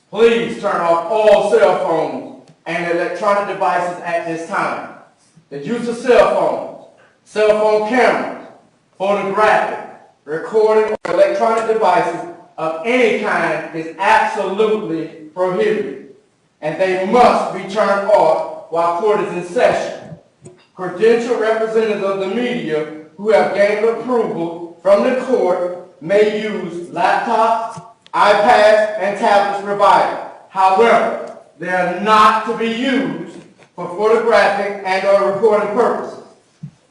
Please turn off all cell phones and electronic devices at this time. The use of cell phones, cell phone cameras, photographic, recording, or electronic devices of any kind is absolutely prohibited, and they must be turned off while court is in session. Credentialed representatives of the media who have gained approval from the court may use laptops, iPads, and tablets provided. However, they are not to be used for photographic and/or recording purposes.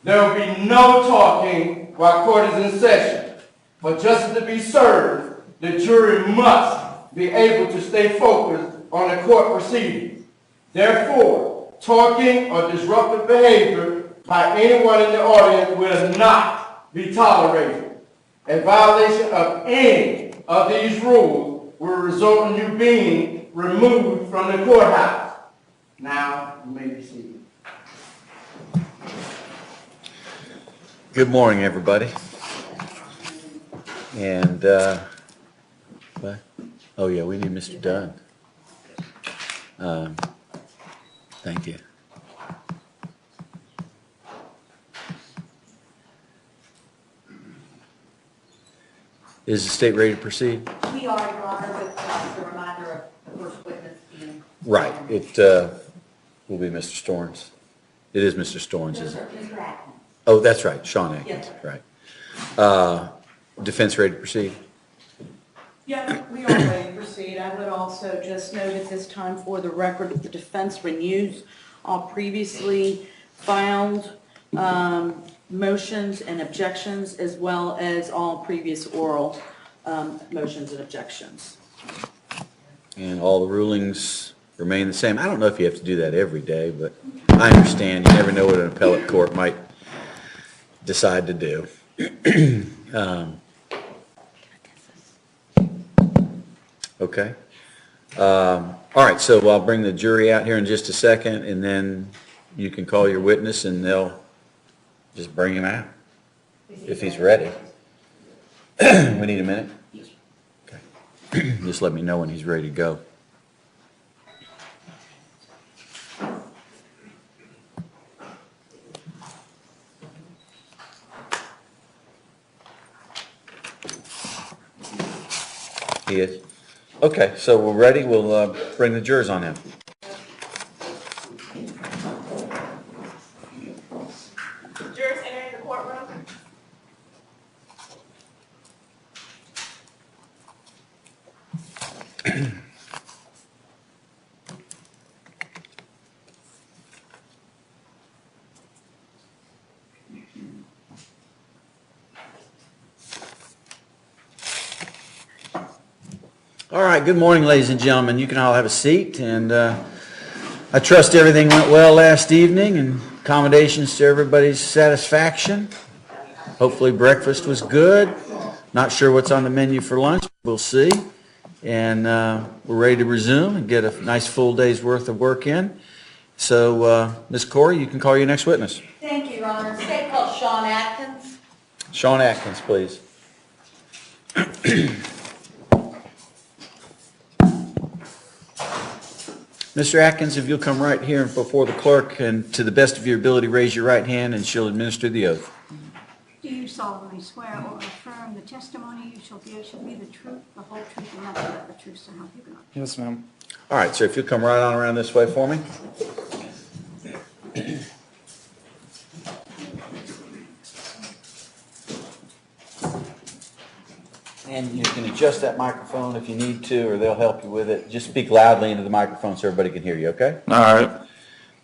There will be no talking while court is in session. For justice to be served, the jury must be able to stay focused on the court proceedings. Therefore, talking or disruptive behavior by anyone in the audience will not be tolerated. A violation of any of these rules will result in you being removed from the courthouse. Now, you may be seated. Good morning, everybody. And, what? Oh yeah, we need Mr. Dunn. Thank you. Is the state ready to proceed? We are, Your Honor, with the reminder of the first witness being... Right. It will be Mr. Storns. It is Mr. Storns, isn't it? Mr. Atkins. Oh, that's right, Sean Atkins. Yes. Right. Defense ready to proceed? Yeah, we are ready to proceed. I would also just note at this time for the record that the defense renews all previously filed motions and objections, as well as all previous oral motions and objections. And all the rulings remain the same. I don't know if you have to do that every day, but I understand. You never know what an appellate court might decide to do. Okay. All right, so I'll bring the jury out here in just a second, and then you can call your witness, and they'll just bring him out if he's ready. We need a minute? Okay. Just let me know when he's ready to go. He is? Okay, so we're ready. We'll bring the jurors on in. Jurors entering the courtroom. All right, good morning, ladies and gentlemen. You can all have a seat, and I trust everything went well last evening and accommodations to everybody's satisfaction. Hopefully breakfast was good. Not sure what's on the menu for lunch. We'll see. And we're ready to resume and get a nice full day's worth of work in. So, Ms. Corey, you can call your next witness. Thank you, Your Honor. State called Sean Atkins. Sean Atkins, please. Mr. Atkins, if you'll come right here before the clerk and to the best of your ability raise your right hand and she'll administer the oath. Do you solemnly swear or affirm the testimony you shall give shall be the truth, the whole truth, and nothing but the truth, so help you God? Yes, ma'am. All right, sir, if you'll come right on around this way for me. And you can adjust that microphone if you need to, or they'll help you with it. Just speak loudly into the microphone so everybody can hear you, okay? All right.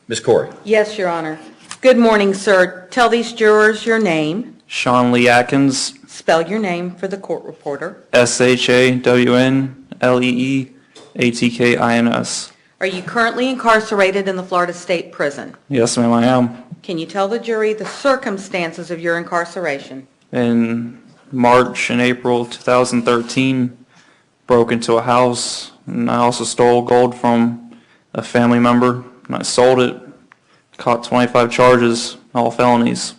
Ms. Corey. Yes, Your Honor. Good morning, sir. Tell these jurors your name. Sean Lee Atkins, Spell your name for the court reporter. SHAWNLEEATKINS. Are you currently incarcerated in the Florida State Prison? Yes, ma'am, I am. Can you tell the jury the circumstances of your incarceration? In March and April 2013, broke into a house, and I also stole gold from a family member, and I sold it, caught 25 charges, all felonies.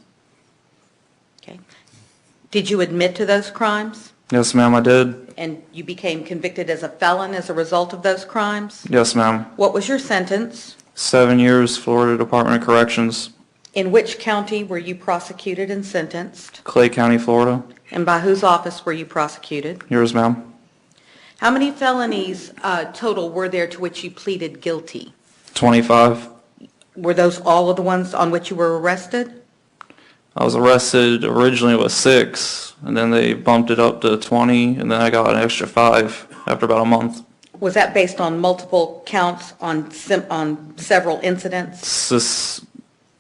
Okay. Did you admit to those crimes? Yes, ma'am, I did. And you became convicted as a felon as a result of those crimes? Yes, ma'am. What was your sentence? 7 years, Florida Department of Corrections, In which county were you prosecuted and sentenced? Clay County, Florida. And by whose office were you prosecuted? Yours, ma'am. How many felonies total were there to which you pleaded guilty? 25. Were those all of the ones on which you were arrested? I was arrested originally with 6, and then they bumped it up to 20, and then I got an extra 5 after about a month. Was that based on multiple counts on several incidents? It's the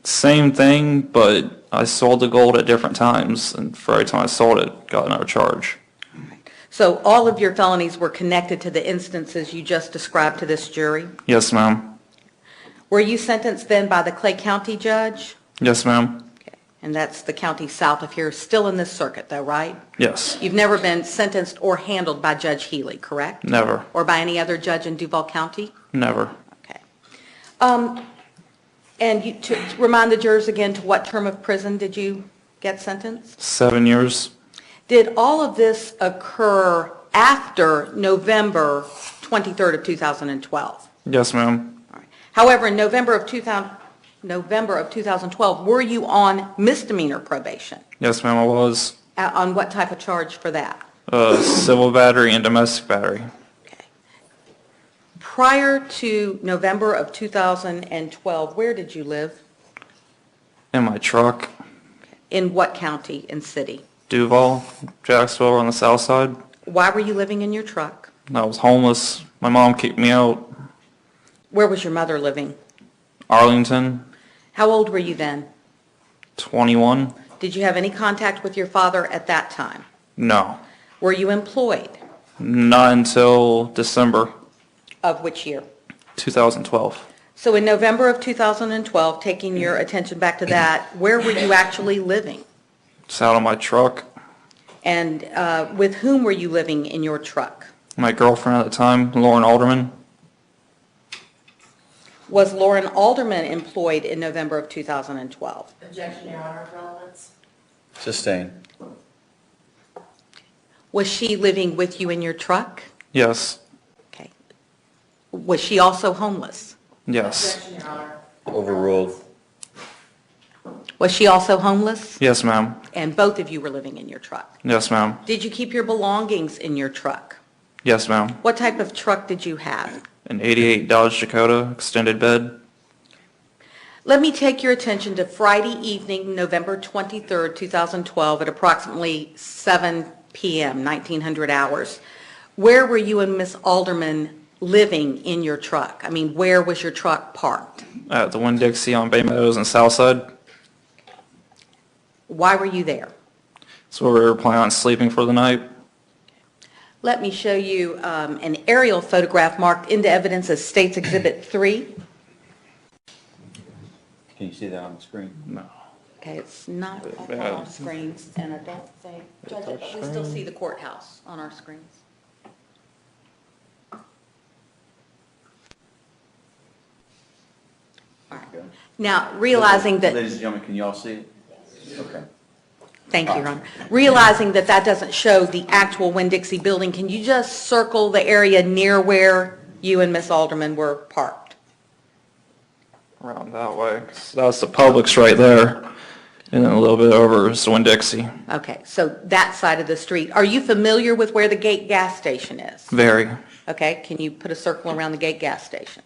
same thing, but I sold the gold at different times, and for every time I sold it, got another charge. So all of your felonies were connected to the instances you just described to this jury? Yes, ma'am. Were you sentenced then by the Clay County judge? Yes, ma'am. Okay. And that's the county south of here, still in this circuit though, right? Yes. You've never been sentenced or handled by Judge Healy, correct? Never. Or by any other judge in Duval County? Never. Okay. And to remind the jurors again, to what term of prison did you get sentenced? 7 years. Did all of this occur after November 23rd of 2012? Yes, ma'am. All right. However, in November of 2012, were you on misdemeanor probation? Yes, ma'am, I was. On what type of charge for that? Civil battery and domestic battery. Okay. Prior to November of 2012, where did you live? In my truck. In what county and city? Duval, Jacksonville on the south side. Why were you living in your truck? I was homeless. My mom kicked me out. Where was your mother living? Arlington, How old were you then? 21. Did you have any contact with your father at that time? No. Were you employed? Not until December Of which year? 2012. So in November of 2012, taking your attention back to that, where were you actually living? Just out of my truck. And with whom were you living in your truck? My girlfriend at the time, Lauren Alderman. Was Lauren Alderman employed in November of 2012? Objection, Your Honor, relevance. Sustain. Was she living with you in your truck? Yes. Okay. Was she also homeless? Yes. Objection, Your Honor. Overruled. Was she also homeless? Yes, ma'am. And both of you were living in your truck? Yes, ma'am. Did you keep your belongings in your truck? Yes, ma'am. What type of truck did you have? An 88 Dodge Dakota extended bed. Let me take your attention to Friday evening, November 23rd, 2012, at approximately 7 p.m., 1900 hours. Where were you and Miss Alderman living in your truck? I mean, where was your truck parked? At the Winn-Dixie on Bay Meadows and Southside. Why were you there? That's where we were planning on sleeping for the night. Let me show you an aerial photograph marked into evidence as State's Exhibit 3. Can you see that on the screen? No. Okay, it's not up on our screens, and I don't think, Judge, we still see the courthouse on our screens. All right. Now, realizing that... Ladies and gentlemen, can you all see it? Okay. Thank you, Your Honor. Realizing that that doesn't show the actual Winn-Dixie building, can you just circle the area near where you and Miss Alderman were parked? Around that way. So that's the Publix right there. And then a little bit over is Winn-Dixie. Okay, so that side of the street. Are you familiar with where the Gate gas station is? Very. Okay, can you put a circle around the Gate gas station?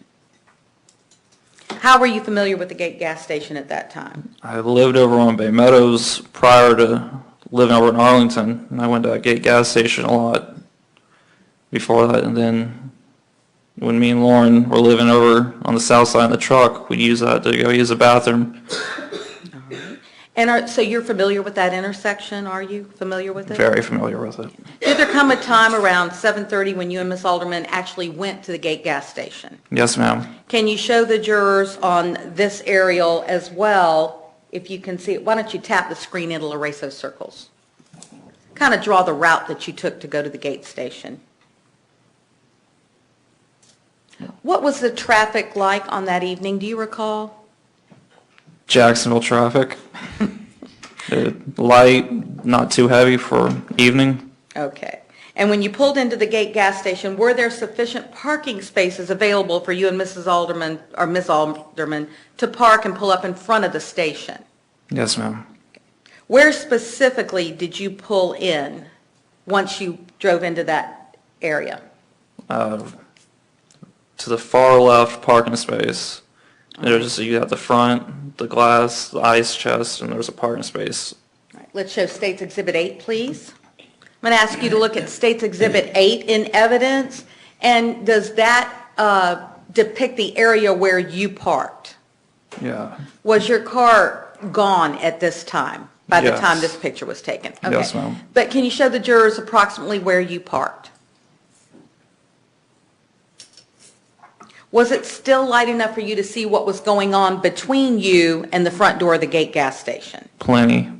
How were you familiar with the Gate gas station at that time? I lived over on Bay Meadows prior to living over in Arlington, and I went to that Gate gas station a lot before that. And then when me and Lauren were living over on the south side of the truck, we'd use that to go use the bathroom. And so you're familiar with that intersection, are you familiar with it? Very familiar with it. Did there come a time around 7:30 when you and Miss Alderman actually went to the Gate gas station? Yes, ma'am. Can you show the jurors on this aerial as well, if you can see it? Why don't you tap the screen, it'll erase those circles. Kind of draw the route that you took to go to the Gate station. What was the traffic like on that evening, do you recall? Jacksonville traffic. Light, not too heavy for evening. Okay. And when you pulled into the gate gas station, were there sufficient parking spaces available for you and Mrs. Alderman, or Ms. Alderman, to park and pull up in front of the station? Yes, ma'am. Where specifically did you pull in once you drove into that area? To the far left parking space. There's, you have the front, the glass, the ice chest, and there's a parking space. All right, let's show State's Exhibit 8, please. I'm going to ask you to look at State's Exhibit 8 in evidence, and does that depict the area where you parked? Yeah. Was your car gone at this time, by the Yes. time this picture was taken? Yes, Okay. ma'am. But can you show the jurors approximately where you parked? Was it still light enough for you to see what was going on between you and the front door of the gate gas station? Plenty.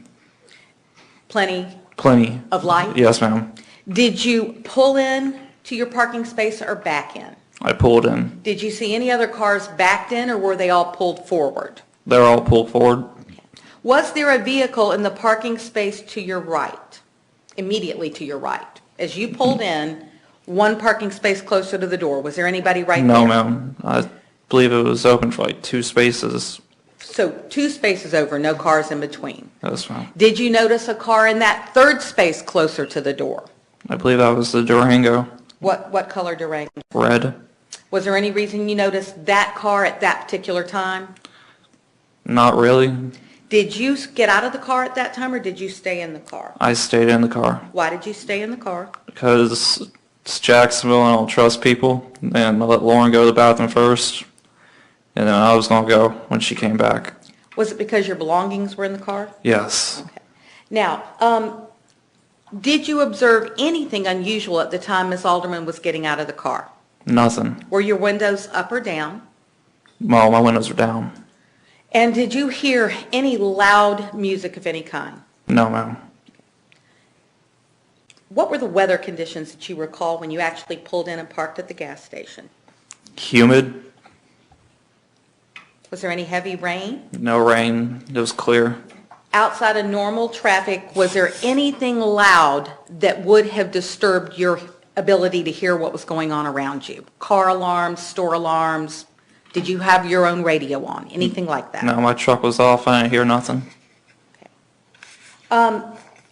Plenty Plenty. of light? Yes, ma'am. Did you pull in to your parking space or back in? I pulled in. Did you see any other cars backed in, or were they all pulled forward? They're all pulled forward. Was there a vehicle in the parking space to your right, immediately to your right? As you pulled in, one parking space closer to the door, was there anybody right there? No, ma'am. I believe it was open for like 2 spaces. So 2 spaces over, no cars in between. Yes, ma'am. Did you notice a car in that 3rd space closer to the door? I believe that was the Durango. What color Durango? Red. Was there any reason you noticed that car at that particular time? Not really. Did you get out of the car at that time, or did you stay in the car? I stayed in the car Why did you stay in the car? because it's Jacksonville and I don't trust people. And I let Lauren go to the bathroom first. And then I was going to go when she came back. Was it because your belongings were in the car? Yes. Now, did you observe anything unusual at the time Ms. Alderman was getting out of the car? Nothing. Were your windows up or down? Well, my windows are down. And did you hear any loud music of any kind? No, ma'am. What were the weather conditions that you recall when you actually pulled in and parked at the gas station? Humid. Was there any heavy rain? No rain. It was clear. Outside of normal traffic, was there anything loud that would have disturbed your ability to hear what was going on around you? Car alarms, store alarms? Did you have your own radio on? Anything like that? No, my truck was off. I didn't hear nothing.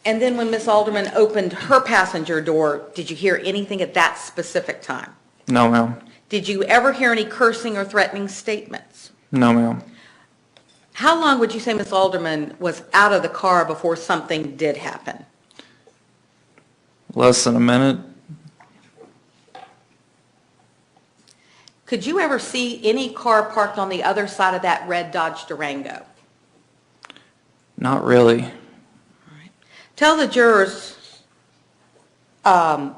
And then when Ms. Alderman opened her passenger door, did you hear anything at that specific time? No, ma'am. Did you ever hear any cursing or threatening statements? No, ma'am. How long would you say Ms. Alderman was out of the car before something did happen? Less than a minute. Could you ever see any car parked on the other side of that red Dodge Durango? Not really. Tell the jurors, while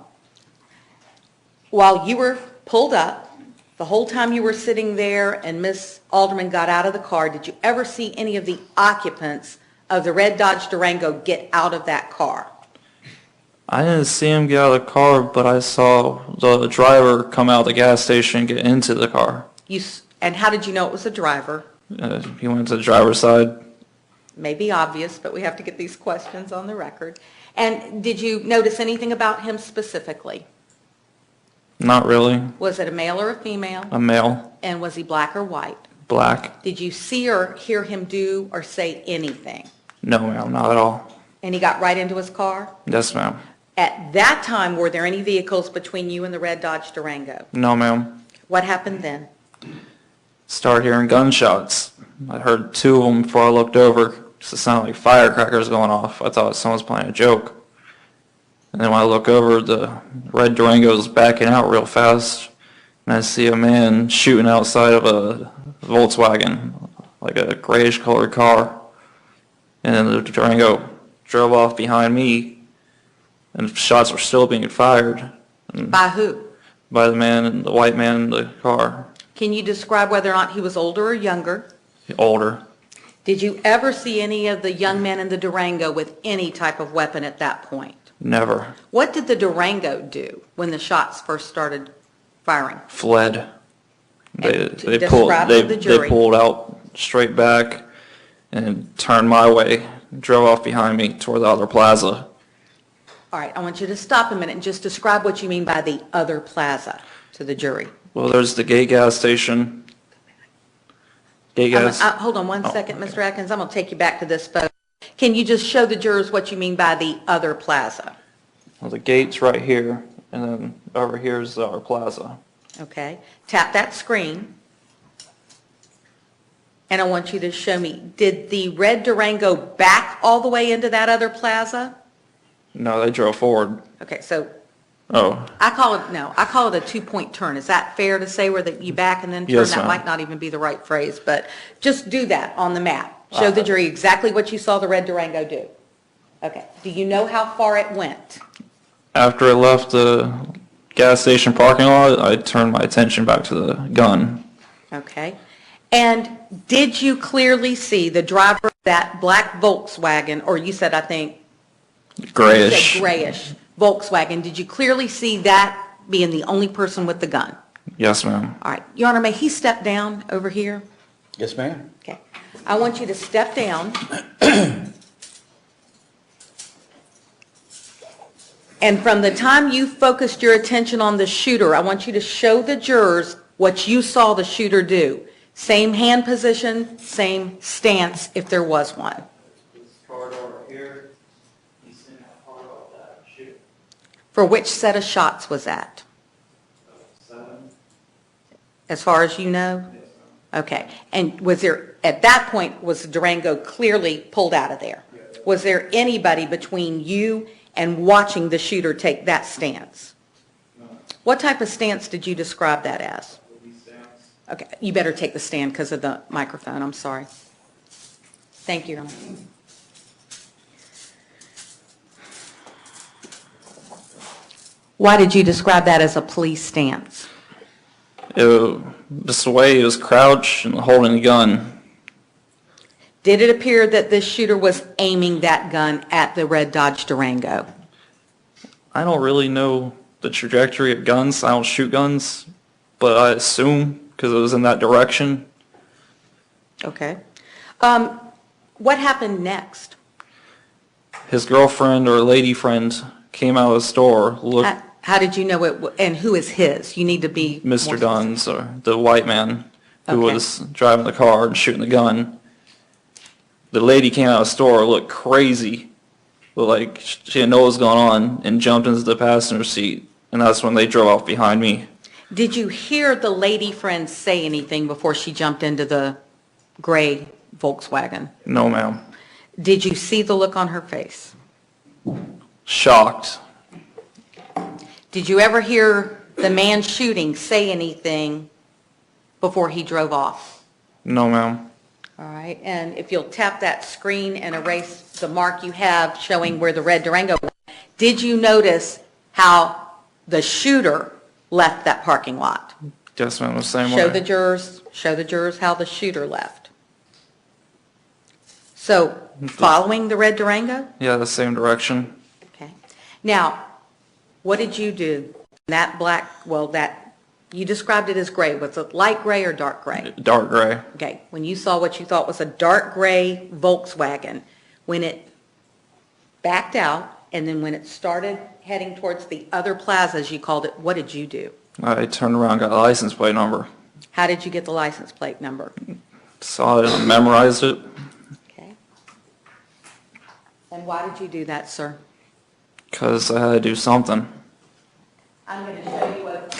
you were pulled up, the whole time you were sitting there and Ms. Alderman got out of the car, did you ever see any of the occupants of the red Dodge Durango get out of that car? I didn't see him get out of the car, but I saw the driver come out of the gas station and get into the car. And how did you know it was a driver? He went to the driver's side. May be obvious, but we have to get these questions on the record. And did you notice anything about him specifically? Not really. Was it a male or a female? A male. And was he black or white? Black. Did you see or hear him do or say anything? No, ma'am. Not at all. And he got right into his car? Yes, ma'am. At that time, were there any vehicles between you and the red Dodge Durango? No, ma'am. What happened then? Started hearing gunshots. I heard 2 of them before I looked over. It sounded like firecrackers going off. I thought someone was playing a joke. And then when I look over, the red Durango's backing out real fast. And I see a man shooting outside of a Volkswagen, like a grayish colored car. And then the Durango drove off behind me. And shots were still being fired. By who? By the white man in the car. Can you describe whether or not he was older or younger? Older. Did you ever see any of the young men in the Durango with any type of weapon at that point? Never. What did the Durango do when the shots first started firing? Fled. And They describe to the jury. They pulled out straight back and turned my way, drove off behind me toward the other plaza. All right, I want you to stop a minute and just describe what you mean by the other plaza to the jury. Well, there's the gate gas station. Gate gas. Hold on one second, Mr. Atkins, I'm going to take you back to this photo. Can you just show the jurors what you mean by the other plaza? Well, the gate's right here, and then over here is our plaza. Okay, tap that screen. And I want you to show me, did the red Durango back all the way into that other plaza? No, they drove forward. Okay, so Oh, I call it a two-point turn. Is that fair to say where you back and then turn? Yes, That ma'am. might not even be the right phrase, but just do that on the map. Show the jury exactly what you saw the red Durango do. Okay, do you know how far it went? after I left the gas station parking lot, I turned my attention back to the gun. Okay, and did you clearly see the driver of that black Volkswagen, or you said, I think, Grayish. said grayish Volkswagen, did you clearly see that being the only person with the gun? Yes, ma'am. All right, Your Honor, may he step down over here? Yes, ma'am. Okay, I want you to step down. And from the time you focused your attention on the shooter, I want you to show the jurors what you saw the shooter do. Same hand position, same stance, if there was one. This corridor here, he's in that corridor of that shoot. For which set of shots was that? 7. As far as you know? Okay, and was there, at that point, was Durango clearly pulled out of there? Was there anybody between you and watching the shooter take that stance? What type of stance did you describe that as? Okay, you better take the stand because of the microphone, I'm sorry. Thank you, Your Honor. Why did you describe that as a police stance? Just the way he was crouched and holding the gun. Did it appear that this shooter was aiming that gun at the red Dodge Durango? I don't really know the trajectory of guns. I don't shoot guns, but I assume because it was in that direction. Okay. What happened next? His girlfriend or lady friend came out of the store, looked, How did you know it, and who is his? You need to be more Mr. specific. Dunn's, or the white man who Okay. was driving the car and shooting the gun. The lady came out of the store, looked crazy, looked like she didn't know what was going on, and jumped into the passenger seat. And that's when they drove off behind me. Did you hear the lady friend say anything before she jumped into the gray Volkswagen? No, ma'am. Did you see the look on her face? Shocked. Did you ever hear the man shooting say anything before he drove off? No, ma'am. All right, and if you'll tap that screen and erase the mark you have showing where the red Durango went, did you notice how the shooter left that parking lot? Yes, ma'am, the same Show way. the jurors how the shooter left. So, following the red Durango? Yeah, the same direction. Okay. Now, what did you do? That black, well, you described it as gray. Was it light gray or dark gray? Dark gray. Okay, when you saw what you thought was a dark gray Volkswagen, when it backed out, and then when it started heading towards the other plaza, as you called it, what did you do? I turned around, got a license plate number. How did you get the license plate number? Saw it and memorized it Okay. And why did you do that, sir? because I had to do something. I'm going to show you what.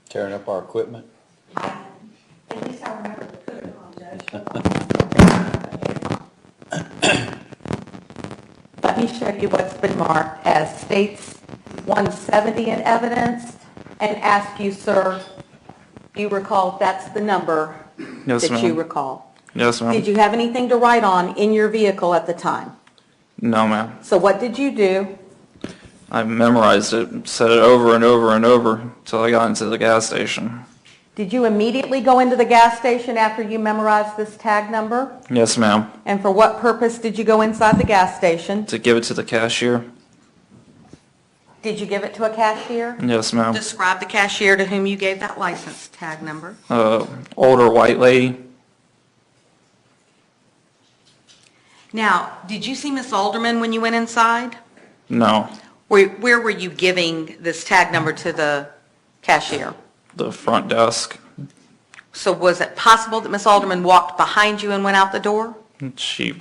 Tearing up our equipment. At least I remember to put it on, Judge. Let me show you what's been marked as states 170 in evidence and ask you, sir, do you recall if that's the number Yes, that you ma'am. recall? Yes, Did ma'am. you have anything to write on in your vehicle at the time? No, ma'am. So what did you do? I memorized it, said it over and over and over until I got into the gas station. Did you immediately go into the gas station after you memorized this tag number? Yes, ma'am. And for what purpose did you go inside the gas station? To give it to the cashier. Did you give it to a cashier? Yes, ma'am. Describe the cashier to whom you gave that license tag number. Older white lady. Now, did you see Miss Alderman when you went inside? No, Where were you giving this tag number to the cashier? the front desk. So was it possible that Miss Alderman walked behind you and went out the door? She,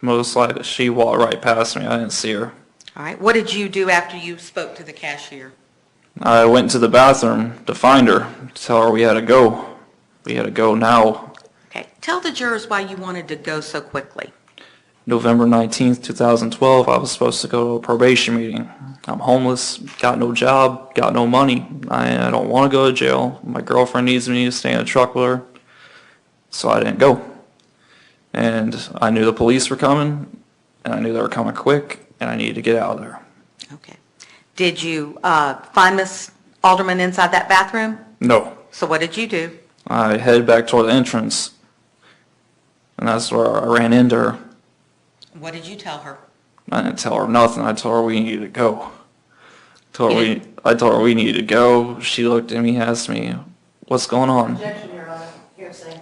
most likely, she walked right past me. I didn't see her. All right, what did you do after you spoke to the cashier? I went to the bathroom to find her, to tell her we had to go. We had to go now. Okay, tell the jurors why you wanted to go so quickly. November 19th, 2012, I was supposed to go to a probation meeting. I'm homeless, got no job, got no money. I don't want to go to jail. My girlfriend needs me to stay in a truck with her, so I didn't go. And I knew the police were coming, and I knew they were coming quick, and I needed to get out of there. Okay. Did you find Miss Alderman inside that bathroom? No. So what did you do? I headed back toward the entrance, and that's where I ran into her. What did you tell her? I didn't tell her nothing. I told her we needed to go. You I told her we needed to go. She looked at me, asked me, "What's going on?" Objection, Your Honor. Hearsay.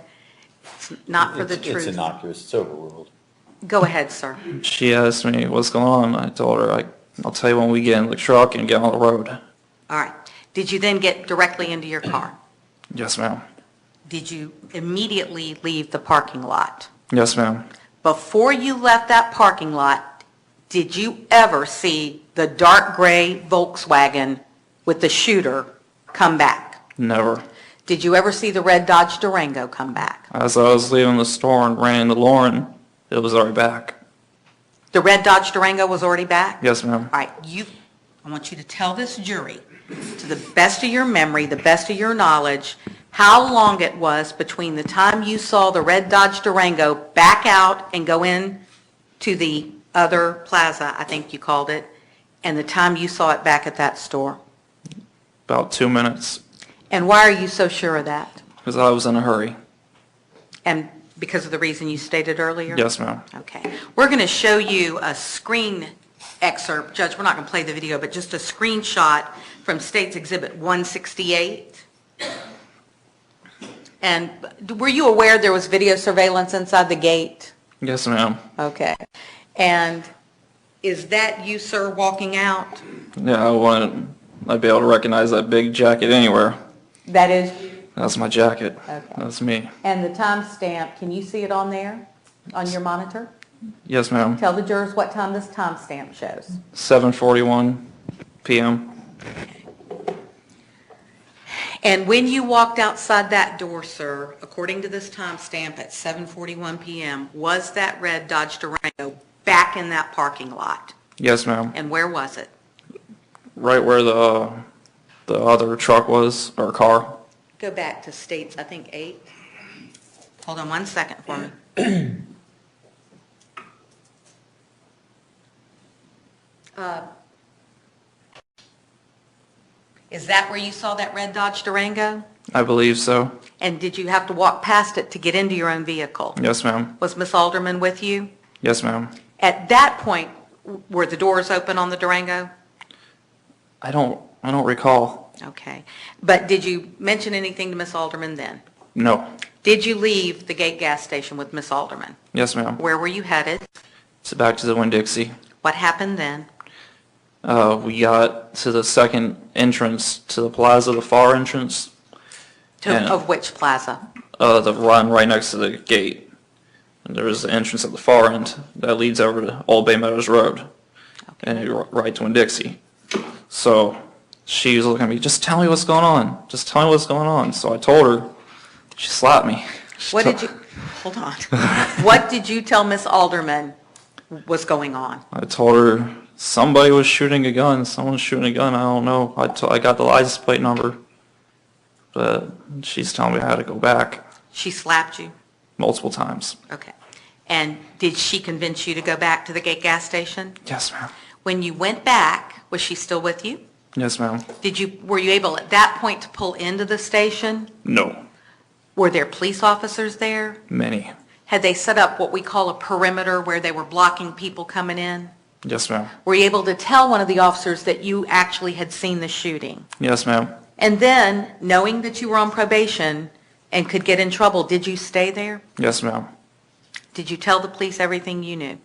It's not for the It's truth. innocuous, it's overruled. Go ahead, sir. She asked me, "What's going on?" I told her, "I'll tell you when we get in the truck and get on the road." All right. Did you then get directly into your car? Yes, ma'am. Did you immediately leave the parking lot? Yes, ma'am. Before you left that parking lot, did you ever see the dark gray Volkswagen with the shooter come back? Never. Did you ever see the red Dodge Durango come back? As I was leaving the store and ran into Lauren, it was already back. The red Dodge Durango was already back? Yes, ma'am. All right, I want you to tell this jury, to the best of your memory, the best of your knowledge, how long it was between the time you saw the red Dodge Durango back out and go in to the other plaza, I think you called it, and the time you saw it back at that store. About 2 minutes, And why are you so sure of that? because I was in a hurry. And because of the reason you stated earlier? Yes, ma'am. Okay. We're going to show you a screen excerpt. Judge, we're not going to play the video, but just a screenshot from State's Exhibit 168. And were you aware there was video surveillance inside the gate? Yes, ma'am. Okay. And is that you, sir, walking out? Yeah, I'd be able to recognize that big jacket anywhere. That is you? That's my jacket. Okay. That's me. And the timestamp, can you see it on there, on your monitor? Yes, ma'am. Tell the jurors what time this timestamp shows. 7:41 p.m. And when you walked outside that door, sir, according to this timestamp at 7:41 p.m., was that red Dodge Durango back in that parking lot? Yes, ma'am. And where was it? Right where the other truck was, or car. Go back to States, I think, 8. Hold on 1 second for me. Is that where you saw that red Dodge Durango? I believe so. And did you have to walk past it to get into your own vehicle? Yes, ma'am. Was Miss Alderman with you? Yes, ma'am. At that point, were the doors open on the Durango? I don't recall. Okay. But did you mention anything to Miss Alderman then? No. Did you leave the gate gas station with Miss Alderman? Yes, ma'am. Where were you headed? So back to the Winn-Dixie. What happened then? We got to the second entrance to the plaza, the far entrance, Yeah. Of which plaza? the run right next to the gate. And there's the entrance at the far end that leads over to Old Bay Meadows Road. And you right to Winn-Dixie. So she was looking at me, "Just tell me what's going on. Just tell me what's going on." So I told her. She slapped me. What did you, hold on. What did you tell Miss Alderman was going on? I told her somebody was shooting a gun. Someone's shooting a gun. I don't know. I got the license plate number. But she's telling me I had to go back She slapped you? multiple times. Okay. And did she convince you to go back to the gate gas station? Yes, ma'am. When you went back, was she still with you? Yes, ma'am. Were you able at that point to pull into the station? No. Were there police officers there? Many. Had they set up what we call a perimeter where they were blocking people coming in? Yes, ma'am. Were you able to tell one of the officers that you actually had seen the shooting? Yes, ma'am. And then, knowing that you were on probation and could get in trouble, did you stay there? Yes, ma'am. Did you tell the police everything you knew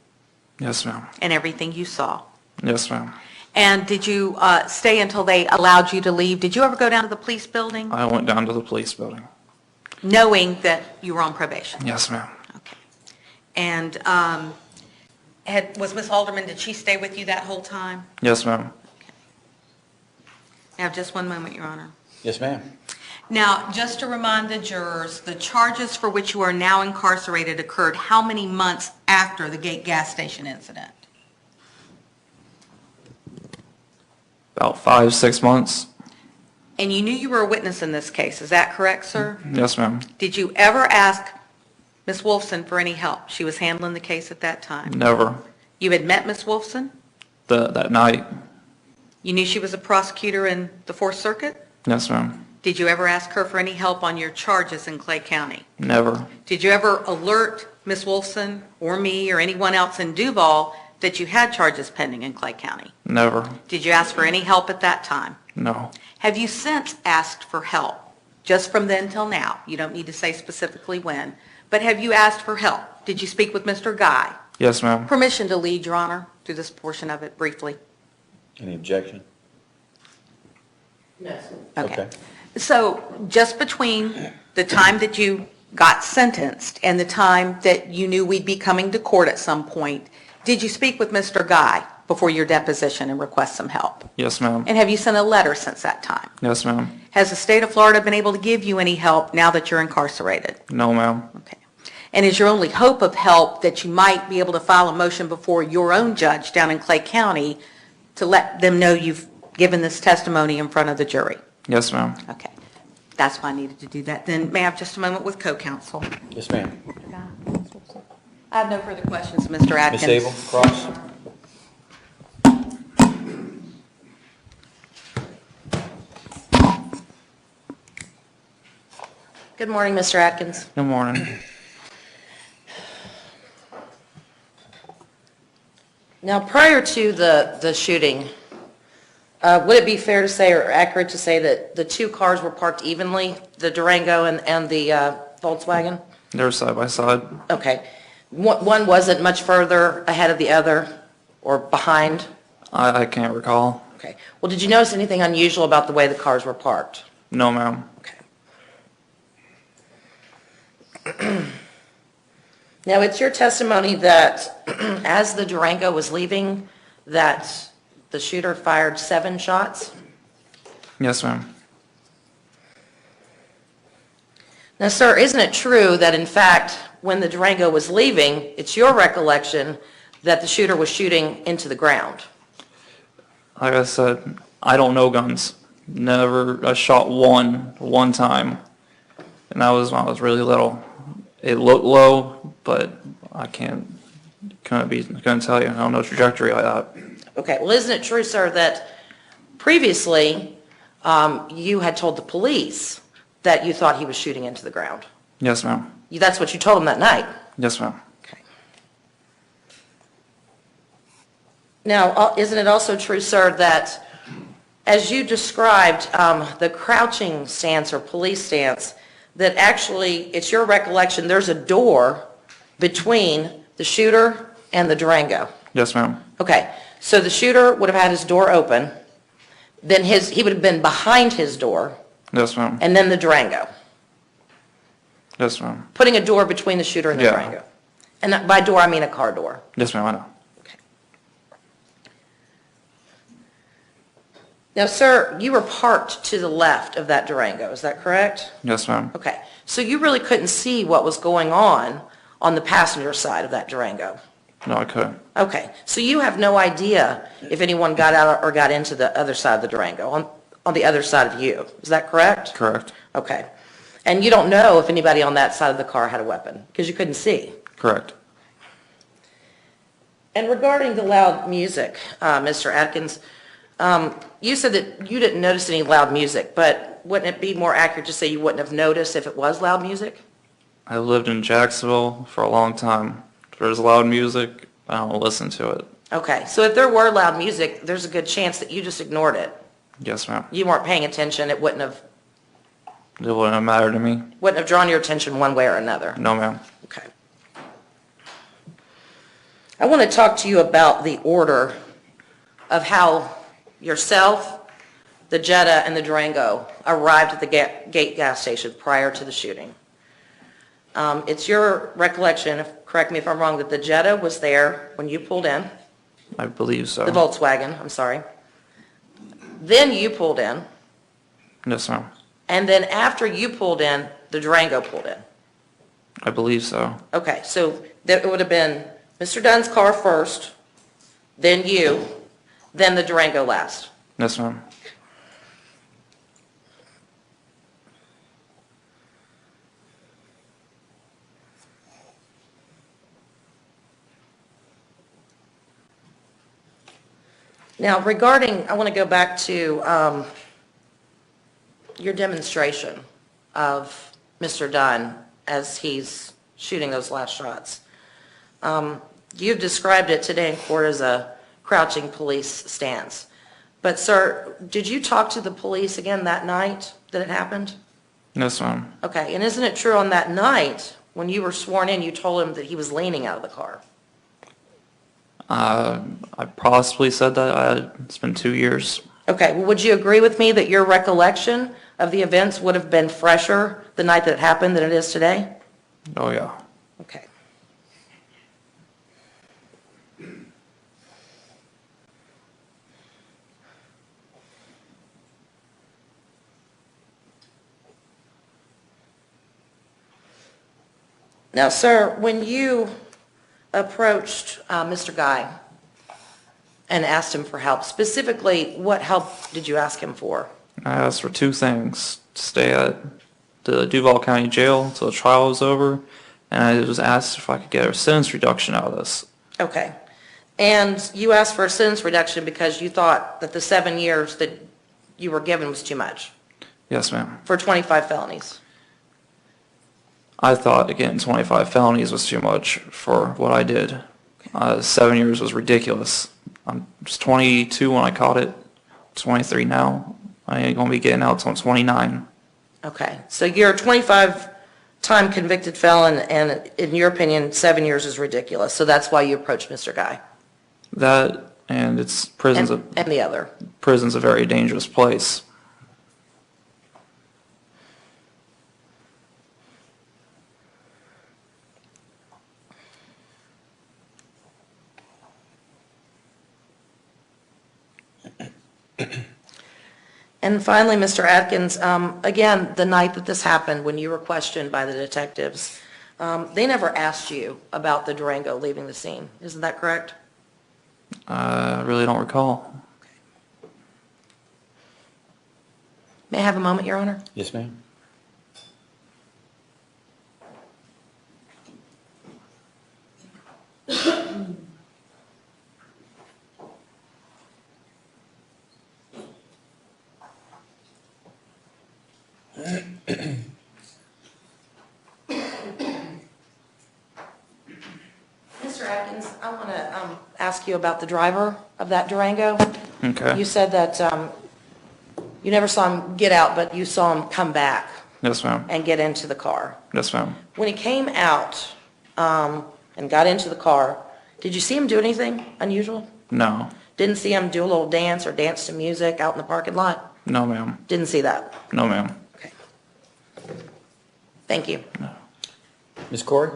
Yes, ma'am. and everything you saw? Yes, ma'am. And did you stay until they allowed you to leave? Did you ever go down to the police building I went down to the police building. knowing that you were on probation? Yes, ma'am. Okay. And was Miss Alderman, did she stay with you that whole time? Yes, ma'am. Now, just one moment, Your Honor. Yes, ma'am. Now, just to remind the jurors, the charges for which you are now incarcerated occurred how many months after the Gate gas station incident? About 5, 6 months. And you knew you were a witness in this case, is that correct, sir? Yes, ma'am. Did you ever ask Miss Wolfson for any help? She was handling the case at that time. Never. You had met Miss Wolfson? That night. You knew she was a prosecutor in the Fourth Circuit? Yes, ma'am. Did you ever ask her for any help on your charges in Clay County? Never. Did you ever alert Miss Wolfson or me or anyone else in Duval that you had charges pending in Clay County? Never. Did you ask for any help at that time? No. Have you since asked for help, just from then till now? You don't need to say specifically when, but have you asked for help? Did you speak with Mr. Guy? Yes, ma'am. Permission to lead, Your Honor, through this portion of it briefly. Any objection? Okay. So just between the time that you got sentenced and the time that you knew we'd be coming to court at some point, did you speak with Mr. Guy before your deposition and request some help? Yes, ma'am. And have you sent a letter since that time? Yes, ma'am. Has the state of Florida been able to give you any help now that you're incarcerated? No, ma'am. Okay. And is your only hope of help that you might be able to file a motion before your own judge down in Clay County to let them know you've given this testimony in front of the jury? Yes, ma'am. Okay. That's why I needed to do that. Then may I have just a moment with co-counsel? Yes, ma'am. I have no further questions, Mr. Atkins. Ms. Abel, cross. Good morning, Mr. Atkins. Good morning. Now, prior to the shooting, would it be fair to say or accurate to say that the two cars were parked evenly, the Durango and the Volkswagen? They're side by side. Okay. One wasn't much further ahead of the other or behind? I can't recall. Okay. Well, did you notice anything unusual about the way the cars were parked? No, ma'am. Okay. Now, it's your testimony that as the Durango was leaving, that the shooter fired 7 shots? Yes, ma'am. Now, sir, isn't it true that in fact, when the Durango was leaving, it's your recollection that the shooter was shooting into the ground? Like I said, I don't know guns. Never, I shot one time. And that was when I was really little. It looked low, but I couldn't tell you. I don't know trajectory like that. Okay, well, isn't it true, sir, that previously you had told the police that you thought he was shooting into the ground? Yes, ma'am. That's what you told him that night? Yes, ma'am. Okay. Now, isn't it also true, sir, that as you described the crouching stance or police stance, that actually it's your recollection there's a door between the shooter and the Durango? Yes, ma'am. Okay, so the shooter would have had his door open, then he would have been behind his door, Yes, ma'am. and then the Durango, Yes, ma'am. putting a door between the shooter and the Yeah. Durango. And by door, I mean a car door. Yes, ma'am, I know. Okay. Now, sir, you were parked to the left of that Durango, is that correct? Yes, ma'am. Okay, so you really couldn't see what was going on the passenger side of that Durango? No, I couldn't. Okay, so you have no idea if anyone got out or got into the other side of the Durango, on the other side of you, is that correct? Correct. Okay, and you don't know if anybody on that side of the car had a weapon, because you couldn't see? Correct. And regarding the loud music, Mr. Atkins, you said that you didn't notice any loud music, but wouldn't it be more accurate to say you wouldn't have noticed if it was loud music? I lived in Jacksonville for a long time. If there's loud music, I don't listen to it. Okay, so if there were loud music, there's a good chance that you just ignored it. Yes, ma'am. You weren't paying attention, it wouldn't have It wouldn't have mattered to me. drawn your attention one way or another. No, ma'am. Okay. I want to talk to you about the order of how yourself, the Jetta, and the Durango arrived at the gate gas station prior to the shooting. It's your recollection, correct me if I'm wrong, that the Jetta was there when you pulled in, I believe so. the Volkswagen, I'm sorry. Then you pulled in, Yes, ma'am. and then after you pulled in, the Durango pulled in. I believe so. Okay, so it would have been Mr. Dunn's car first, then you, then the Durango last. Yes, ma'am. Now, regarding, I want to go back to your demonstration of Mr. Dunn as he's shooting those last shots. You've described it today in court as a crouching police stance. But, sir, did you talk to the police again that night that it happened? Yes, ma'am. Okay, and isn't it true on that night, when you were sworn in, you told him that he was leaning out of the car? I possibly said that. It's been 2 years. Okay, well, would you agree with me that your recollection of the events would have been fresher the night that it happened than it is today? Oh, yeah. Okay. Now, sir, when you approached Mr. Guy and asked him for help, specifically, what help did you ask him for? I asked for 2 things. To stay at the Duval County Jail until the trial was over, and I was asked if I could get a sentence reduction out of this. Okay. And you asked for a sentence reduction because you thought that the 7 years that you were given was too much Yes, ma'am. for 25 felonies. I thought getting 25 felonies was too much for what I did. 7 years was ridiculous. I'm just 22 when I caught it, 23 now. I ain't gonna be getting out till I'm 29. Okay. So you're a 25-time convicted felon, and in your opinion, 7 years is ridiculous. So that's why you approached Mr. Guy. That and it's prison's And the other. prison's a very dangerous place. And finally, Mr. Atkins, again, the night that this happened, when you were questioned by the detectives, they never asked you about the Durango leaving the scene. Isn't that correct? I really don't recall. May I have a moment, Your Honor? Yes, ma'am. Mr. Atkins, I want to ask you about the driver of that Durango. Okay. You said that you never saw him get out, but you saw him come back Yes, ma'am. and get into the car. Yes, ma'am. When he came out and got into the car, did you see him do anything unusual? No. Didn't see him do a little dance or dance to music out in the parking lot? No, ma'am. Didn't see that? No, ma'am. Okay. Thank you. Ms. Corey?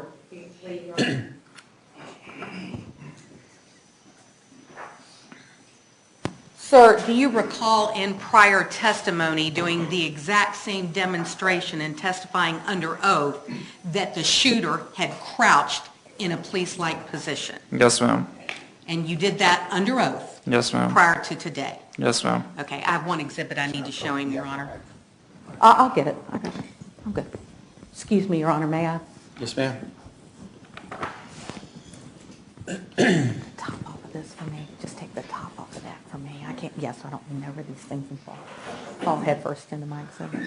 Sir, do you recall in prior testimony doing the exact same demonstration and testifying under oath that the shooter had crouched in a police-like position? Yes, ma'am. And you did that under oath Yes, ma'am. prior to today? Yes, ma'am. Okay, I have one exhibit I need to show him, Your Honor. I'll get it. I got it. I'm good. Excuse me, Your Honor, may I? Yes, ma'am. Top off of this for me. Just take the top off of that for me. I can't, yes, I don't know where these things and fall head first into my exhibit.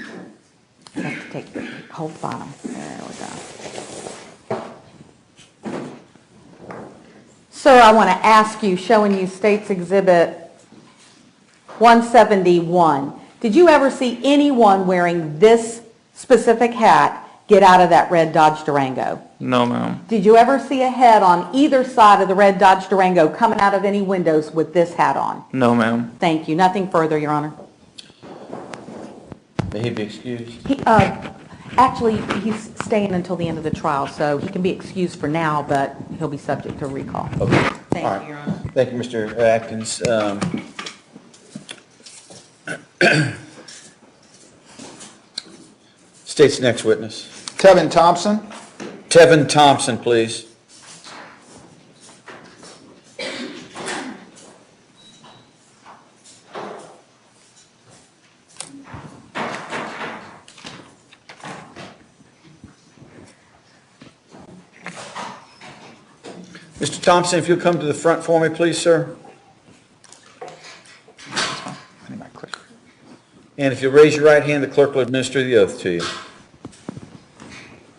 I have to take the whole bottom. There we go. Sir, I want to ask you, showing you State's Exhibit 171, did you ever see anyone wearing this specific hat get out of that red Dodge Durango? No, ma'am. Did you ever see a head on either side of the red Dodge Durango coming out of any windows with this hat on? No, ma'am. Thank you. Nothing further, Your Honor. May he be excused? Actually, he's staying until the end of the trial, so he can be excused for now, but he'll be subject to recall. Okay. All Thank right. you, Your Honor. Thank you, Mr. Atkins. State's next witness. Tevin Thompson. Tevin Thompson, please. Mr. Thompson, if you'll come to the front for me, please, sir. And if you'll raise your right hand, the clerk will administer the oath to you.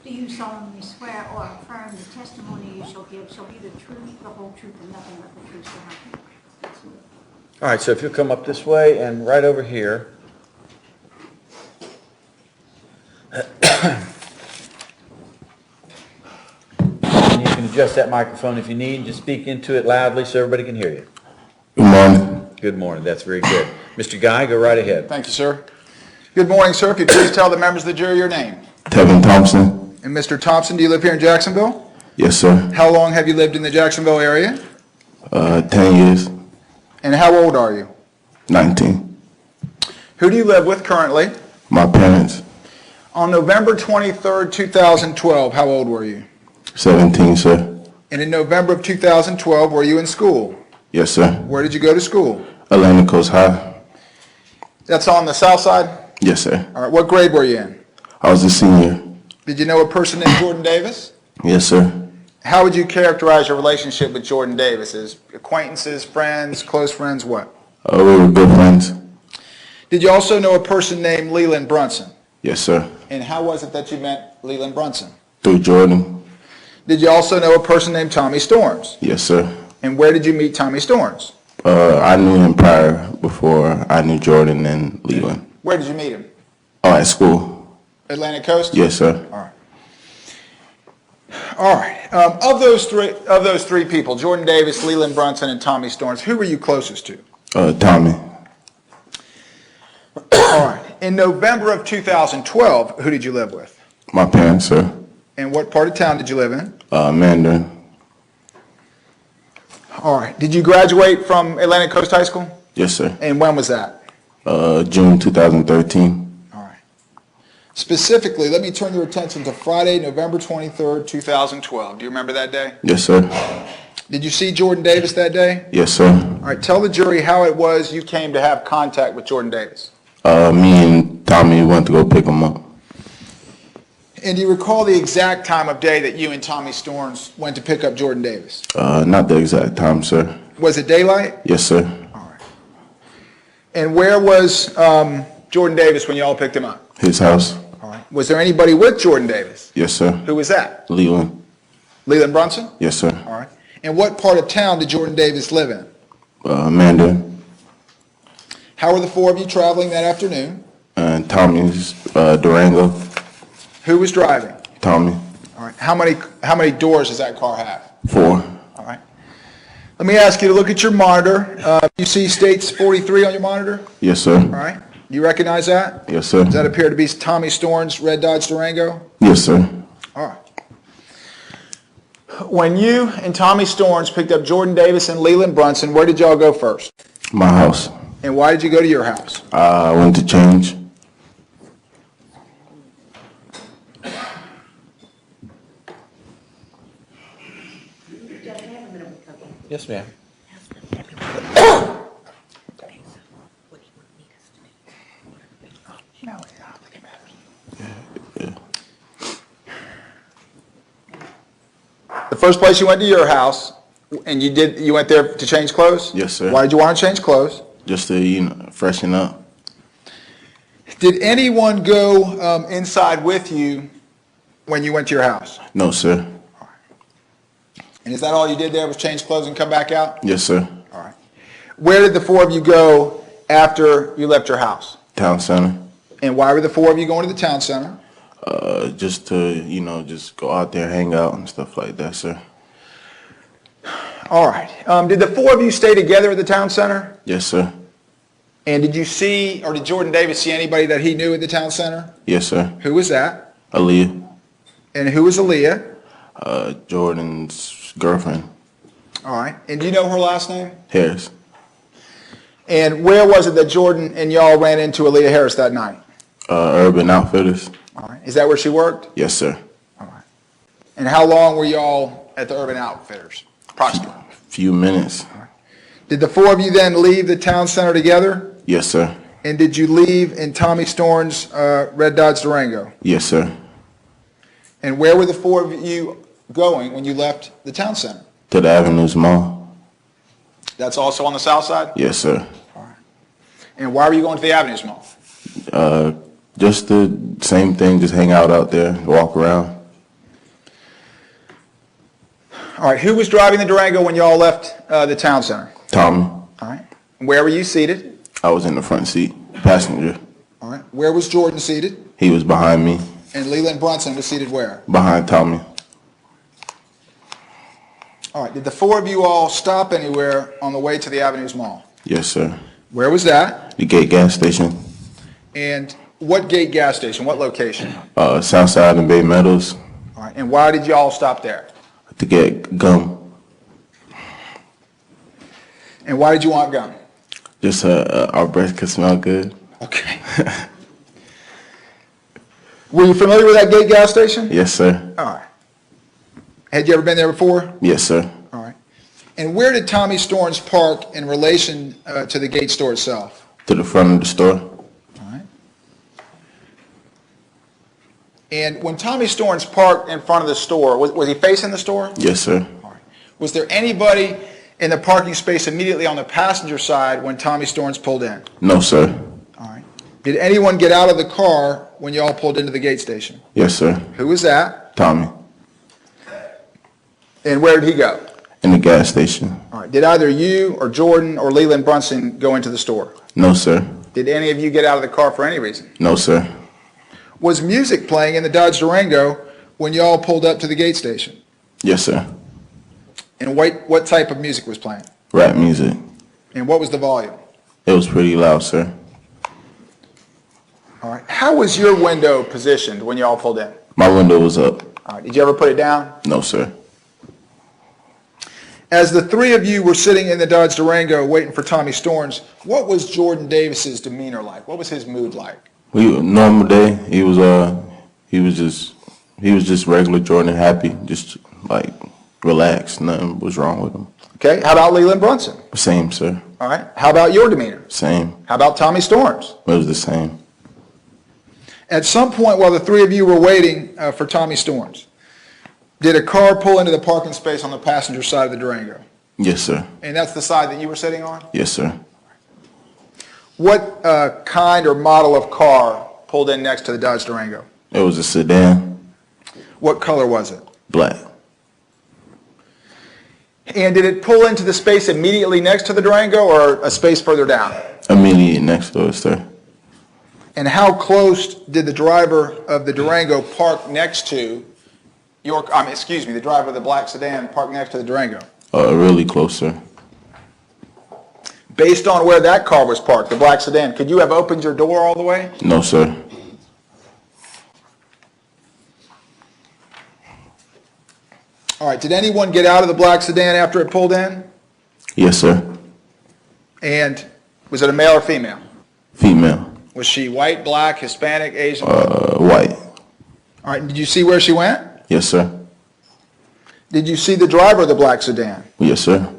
Do you solemnly swear or affirm the testimony you shall give shall be the truth, the whole truth, and nothing but the truth, so help you? All right, so if you'll come up this way and right over here. And you can adjust that microphone if you need. Just speak into it loudly so everybody can hear you. Good morning. Good morning. That's very good. Mr. Guy, go right ahead. Thank you, sir. Good morning, sir. If you'd please tell the members of the jury your name. Tevin Thompson. And Mr. Thompson, do you live here in Jacksonville? Yes, sir. How long have you lived in the Jacksonville area? 10 years. And how old are you? 19. Who do you live with currently? My parents. On November 23rd, 2012, how old were you? 17, sir. And in November of 2012, were you in school? Yes, sir. Where did you go to school? Atlantic Coast High. That's on the south side? Yes, sir. All right, what grade were you in? I was a senior. Did you know a person named Jordan Davis? Yes, sir. How would you characterize your relationship with Jordan Davis? As acquaintances, friends, close friends, what? We were good friends. Did you also know a person named Leland Brunson? Yes, sir. And how was it that you met Leland Brunson? Through Jordan. Did you also know a person named Tommy Storms? Yes, sir. And where did you meet Tommy Storms? I knew him prior before I knew Jordan and Leland. Where did you meet him? Oh, at school. Atlantic Coast? Yes, sir. All right. All right. Of those three people, Jordan Davis, Leland Brunson, and Tommy Storms, who were you closest to? Tommy. All right. In November of 2012, who did you live with? My parents, sir. And what part of town did you live in? Mandarin. All right. Did you graduate from Atlantic Coast High School? Yes, sir. And when was that? June 2013. All right. Specifically, let me turn your attention to Friday, November 23rd, 2012. Do you remember that day? Yes, sir. Did you see Jordan Davis that day? Yes, sir. All right. Tell the jury how it was you came to have contact with Jordan Davis. Me and Tommy went to go pick him up. And do you recall the exact time of day that you and Tommy Storms went to pick up Jordan Davis? Not the exact time, sir. Was it daylight? Yes, sir. All right. And where was Jordan Davis when you all picked him up? His house. All right. Was there anybody with Jordan Davis? Yes, sir. Who was that? Leland. Leland Brunson? Yes, sir. All right. And what part of town did Jordan Davis live in? Mandarin. How were the four of you traveling that afternoon? And Tommy's Durango. Who was driving? Tommy. All right. How many doors does that car have? 4. All right. Let me ask you to look at your monitor. You see States 43 on your monitor? Yes, sir. All right. You recognize that? Yes, sir. Does that appear to be Tommy Storms' red Dodge Durango? Yes, sir. All right. When you and Tommy Storms picked up Jordan Davis and Leland Brunson, where did y'all go first? My house. And why did you go to your house? I went to change. Yes, ma'am. The first place you went to your house, and you went there to change clothes? Yes, sir. Why did you want to change clothes? Just to, freshen up. Did anyone go inside with you when you went to your house? No, sir. And is that all you did there, was change clothes and come back out? Yes, sir. All right. Where did the four of you go after you left your house? Town center. And why were the four of you going to the town center? Just to, just go out there, hang out and stuff like that, sir. All right. Did the four of you stay together at the town center? Yes, sir. And did you see, or did Jordan Davis see anybody that he knew at the town center? Yes, sir. Who was that? Aaliyah, And who was Aaliyah? Jordan's girlfriend, All right. And do you know her last name? Harris. And where was it that Jordan and y'all ran into Aaliyah Harris that night? Urban Outfitters. All right. Is that where she worked? Yes, sir. All right. And how long were y'all at the Urban Outfitters? Approximately. Few minutes. Did the four of you then leave the town center together? Yes, sir. And did you leave in Tommy Storn's red Dodge Durango? Yes, sir. And where were the four of you going when you left the town center? To the Avenues Mall. That's also on the south side? Yes, sir. And why were you going to the Avenues Mall? Just the same thing, just hang out there, walk around. All right. Who was driving the Durango when y'all left the town center? Tommy, All right. Where were you seated? I was in the front seat, passenger. All right. Where was Jordan seated? He was behind me, And Leland Brunson was seated where? behind Tommy. All right. Did the four of you all stop anywhere on the way to the Avenues Mall? Yes, sir. Where was that? The Gate gas station, And what gate gas station? What location? Southside and Bay Meadows, All right. And why did you all stop there? to get gum. And why did you want gum? Just our breath could smell good. Okay. Were you familiar with that gate gas station? Yes, sir. All right. Had you ever been there before? Yes, sir. All right. And where did Tommy Storns park in relation to the gate store itself? To the front of the store. All right. And when Tommy Storns parked in front of the store, was he facing the store? Yes, sir. All right. Was there anybody in the parking space immediately on the passenger side when Tommy Storns pulled in? No, sir. All right. Did anyone get out of the car when you all pulled into the gate station? Yes, sir. Who was that? Tommy, And where did he go? in the gas station. All right. Did either you or Jordan or Leland Brunson go into the store? No, sir. Did any of you get out of the car for any reason? No, sir. Was music playing in the Dodge Durango when you all pulled up to the gate station? Yes, sir. And what type of music was playing? Rap music. And what was the volume? It was pretty loud, sir. All right. How was your window positioned when you all pulled in? My window was up. All right. Did you ever put it down? No, sir. As the three of you were sitting in the Dodge Durango waiting for Tommy Storns, what was Jordan Davis's demeanor like? What was his mood like? Normal day. He was just regular Jordan, happy, just like relaxed. Nothing was wrong with him. Okay. How about Leland Brunson? Same, sir. All right. How about your demeanor? Same. How about Tommy Storms? It was the same. At some point while the three of you were waiting for Tommy Storms, did a car pull into the parking space on the passenger side of the Durango? Yes, sir. And that's the side that you were sitting on? Yes, sir. What kind or model of car pulled in next to the Dodge Durango? It was a sedan, What color was it? black. And did it pull into the space immediately next to the Durango or a space further down? Immediate next to us, sir. And how close did the driver of the Durango park next to the driver of the black sedan park next to the Durango? Really close, sir. Based on where that car was parked, the black sedan, could you have opened your door all the way? No, sir. All right, did anyone get out of the black sedan after it pulled in? Yes, sir. And was it a male or female? Female. Was she white, black, Hispanic, Asian? White. All right, and did you see where she went? Yes, sir. Did you see the driver of the black sedan? Yes, sir.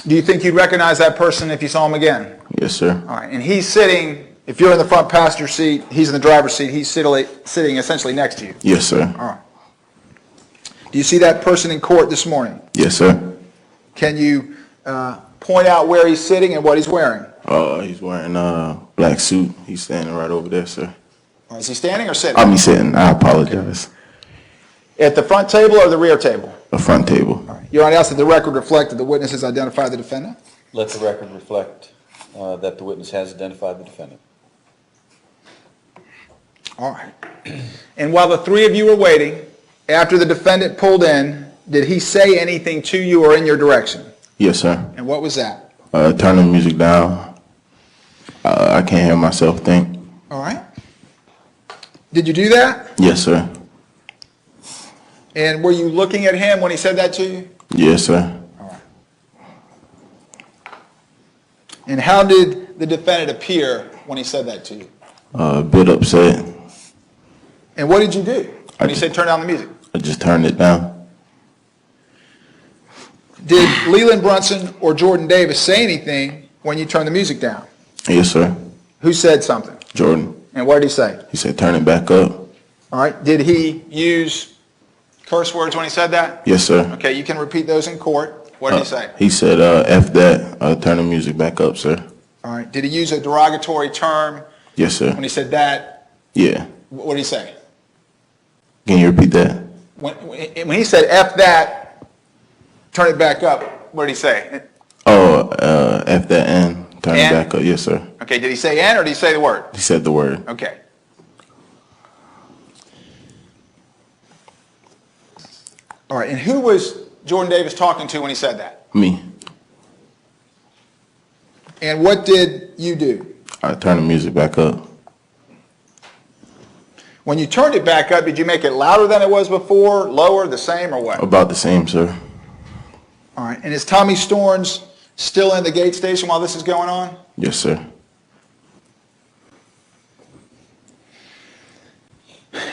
Do you think you'd recognize that person if you saw him again? Yes, sir. All right, and he's sitting, if you're in the front passenger seat, he's in the driver's seat, he's sitting essentially next to you. Yes, sir. All right. Do you see that person in court this morning? Yes, sir. Can you point out where he's sitting and what he's wearing? He's wearing a black suit. He's standing right over there, sir. Or is he standing or sitting? I mean sitting. I apologize. At the front table or the rear table? The front table. Your Honor, I ask that the record reflect that the witness has identified the defendant. Let the record reflect that the witness has identified the defendant. All right. And while the three of you were waiting, after the defendant pulled in, did he say anything to you or in your direction? Yes, sir. And what was that? Turn the music down. I can't hear myself think. All right. Did you do that? Yes, sir. And were you looking at him when he said that to you? Yes, sir. And how did the defendant appear when he said that to you? A bit upset. And what did you do when he said turn down the music? I just turned it down. Did Leland Brunson or Jordan Davis say anything when you turned the music down? Yes, sir. Who said something? Jordan. And what did he say? He said turn it back up. All right. Did he use curse words when he said that? Yes, sir. Okay, you can repeat those in court. What did he say? He said, F that, turn the music back up, sir. All right. Did he use a derogatory term Yes, sir. when he said that? Yeah. What did he say? Can you repeat that? When he said F that, turn it back up, what did he say? Oh, F that and turn And? it back up. Yes, sir. Okay, did he say and or did he say the word? He said the word. Okay. All right, and who was Jordan Davis talking to when he said that? Me. And what did you do? I turned the music back up. When you turned it back up, did you make it louder than it was before, lower, the same, or what? About the same, sir. All right, and is Tommy Storns still in the gate station while this is going on? Yes, sir.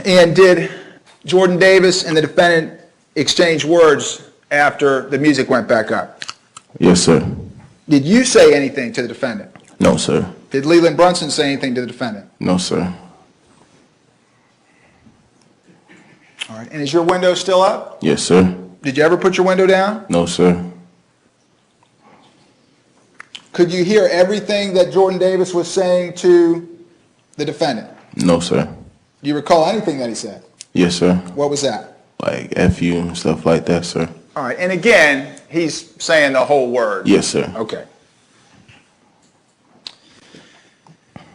And did Jordan Davis and the defendant exchange words after the music went back up? Yes, sir. Did you say anything to the defendant? No, sir. Did Leland Brunson say anything to the defendant? No, sir. All right, and is your window still up? Yes, sir. Did you ever put your window down? No, sir. Could you hear everything that Jordan Davis was saying to the defendant? No, sir. Do you recall anything that he said? Yes, sir. What was that? Like F you and stuff like that, sir. All right, and again, he's saying the whole word. Yes, sir. Okay.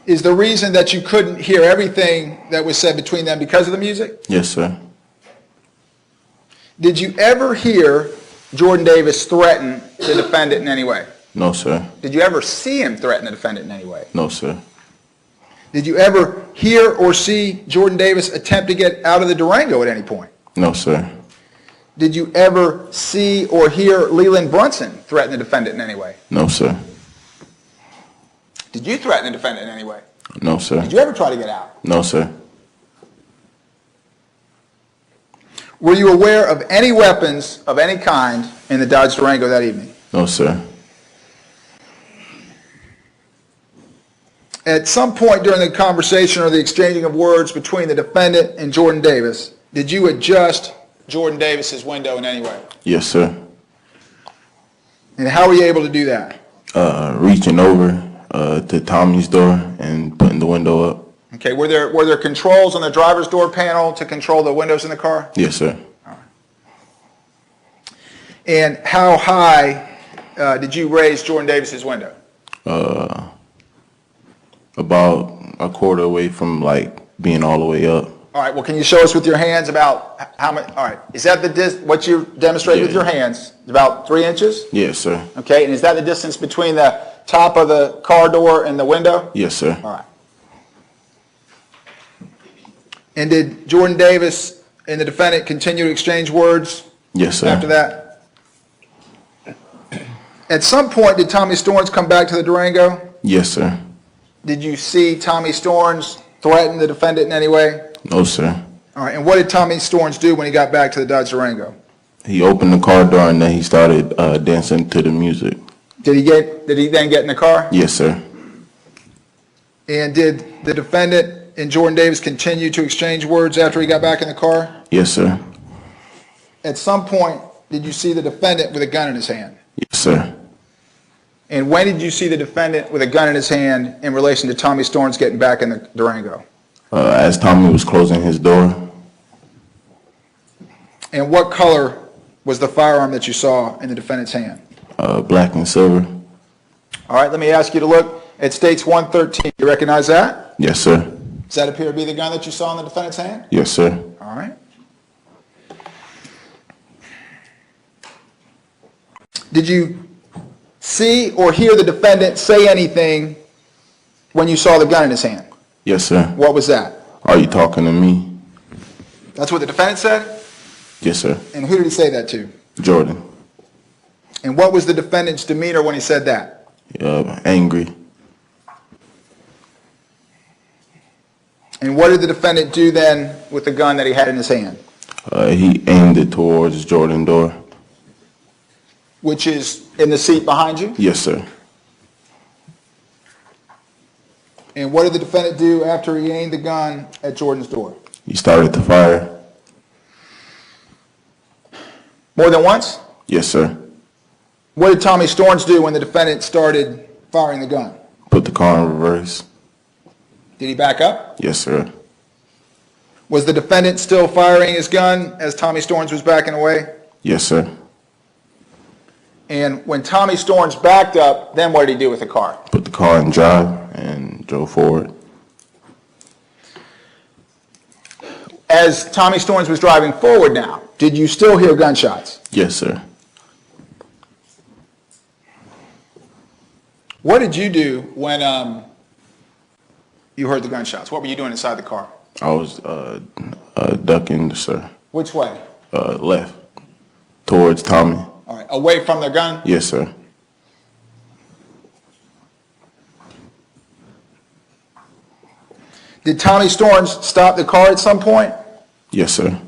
Is the reason that you couldn't hear everything that was said between them because of the music? Yes, sir. Did you ever hear Jordan Davis threaten the defendant in any way? No, sir. Did you ever see him threaten the defendant in any way? No, sir. Did you ever hear or see Jordan Davis attempt to get out of the Durango at any point? No, sir. Did you ever see or hear Leland Brunson threaten the defendant in any way? No, sir. Did you threaten the defendant in any way? No, sir. Did you ever try to get out? No, sir. Were you aware of any weapons of any kind in the Dodge Durango that evening? No, sir. At some point during the conversation or the exchanging of words between the defendant and Jordan Davis, did you adjust Jordan Davis's window in any way? Yes, sir. And how were you able to do that? Reaching over to Tommy's door and putting the window up. Okay, were there controls on the driver's door panel to control the windows in the car? Yes, sir. And how high did you raise Jordan Davis's window? About a quarter away from like being all the way up. All right, well, can you show us with your hands about how much? All right, is that what you demonstrated with your hands? About 3 inches? Yes, sir. Okay, and is that the distance between the top of the car door and the window? Yes, sir. All right. And did Jordan Davis and the defendant continue to exchange words Yes, sir. after that? At some point, did Tommy Storns come back to the Durango? Yes, sir. Did you see Tommy Storns threaten the defendant in any way? No, sir. All right, and what did Tommy Storns do when he got back to the Dodge Durango? He opened the car door and then he started dancing to the music. Did he then get in the car? Yes, sir. And did the defendant and Jordan Davis continue to exchange words after he got back in the car? Yes, sir. At some point, did you see the defendant with a gun in his hand? Yes, sir. And when did you see the defendant with a gun in his hand in relation to Tommy Storns getting back in the Durango? As Tommy was closing his door. And what color was the firearm that you saw in the defendant's hand? Black and silver. All right, let me ask you to look at States 113. You recognize that? Yes, sir. Does that appear to be the gun that you saw in the defendant's hand? Yes, sir. All right. Did you see or hear the defendant say anything when you saw the gun in his hand? Yes, sir. What was that? Are you talking to me? That's what the defendant said? Yes, sir. And who did he say that to? Jordan. And what was the defendant's demeanor when he said that? Angry. And what did the defendant do then with the gun that he had in his hand? He aimed it towards Jordan's door. Which is in the seat behind you? Yes, sir. And what did the defendant do after he aimed the gun at Jordan's door? He started to fire. More than once? Yes, sir. What did Tommy Storns do when the defendant started firing the gun? Put the car in reverse. Did he back up? Yes, sir. Was the defendant still firing his gun as Tommy Storns was backing away? Yes, sir. And when Tommy Storns backed up, then what did he do with the car? Put the car in drive and drove forward. As Tommy Storns was driving forward now, did you still hear gunshots? Yes, sir. What did you do when you heard the gunshots? What were you doing inside the car? I was ducking, sir. Which way? Left. Towards Tommy. All right, away from the gun? Yes, sir. Did Tommy Storns stop the car at some point? Yes, sir.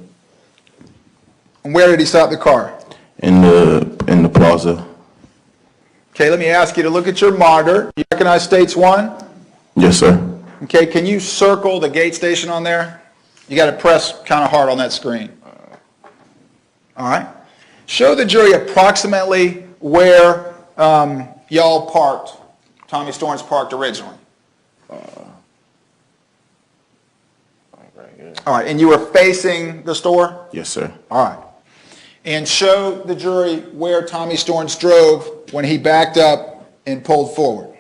And where did he stop the car? In the plaza. Okay, let me ask you to look at your monitor. You recognize States 1? Yes, sir. Okay, can you circle the gate station on there? You got to press kind of hard on that screen. All right. Show the jury approximately where y'all parked, Tommy Storns parked originally. Right here. All right, and you were facing the store? Yes, sir. All right. And show the jury where Tommy Storns drove when he backed up and pulled forward.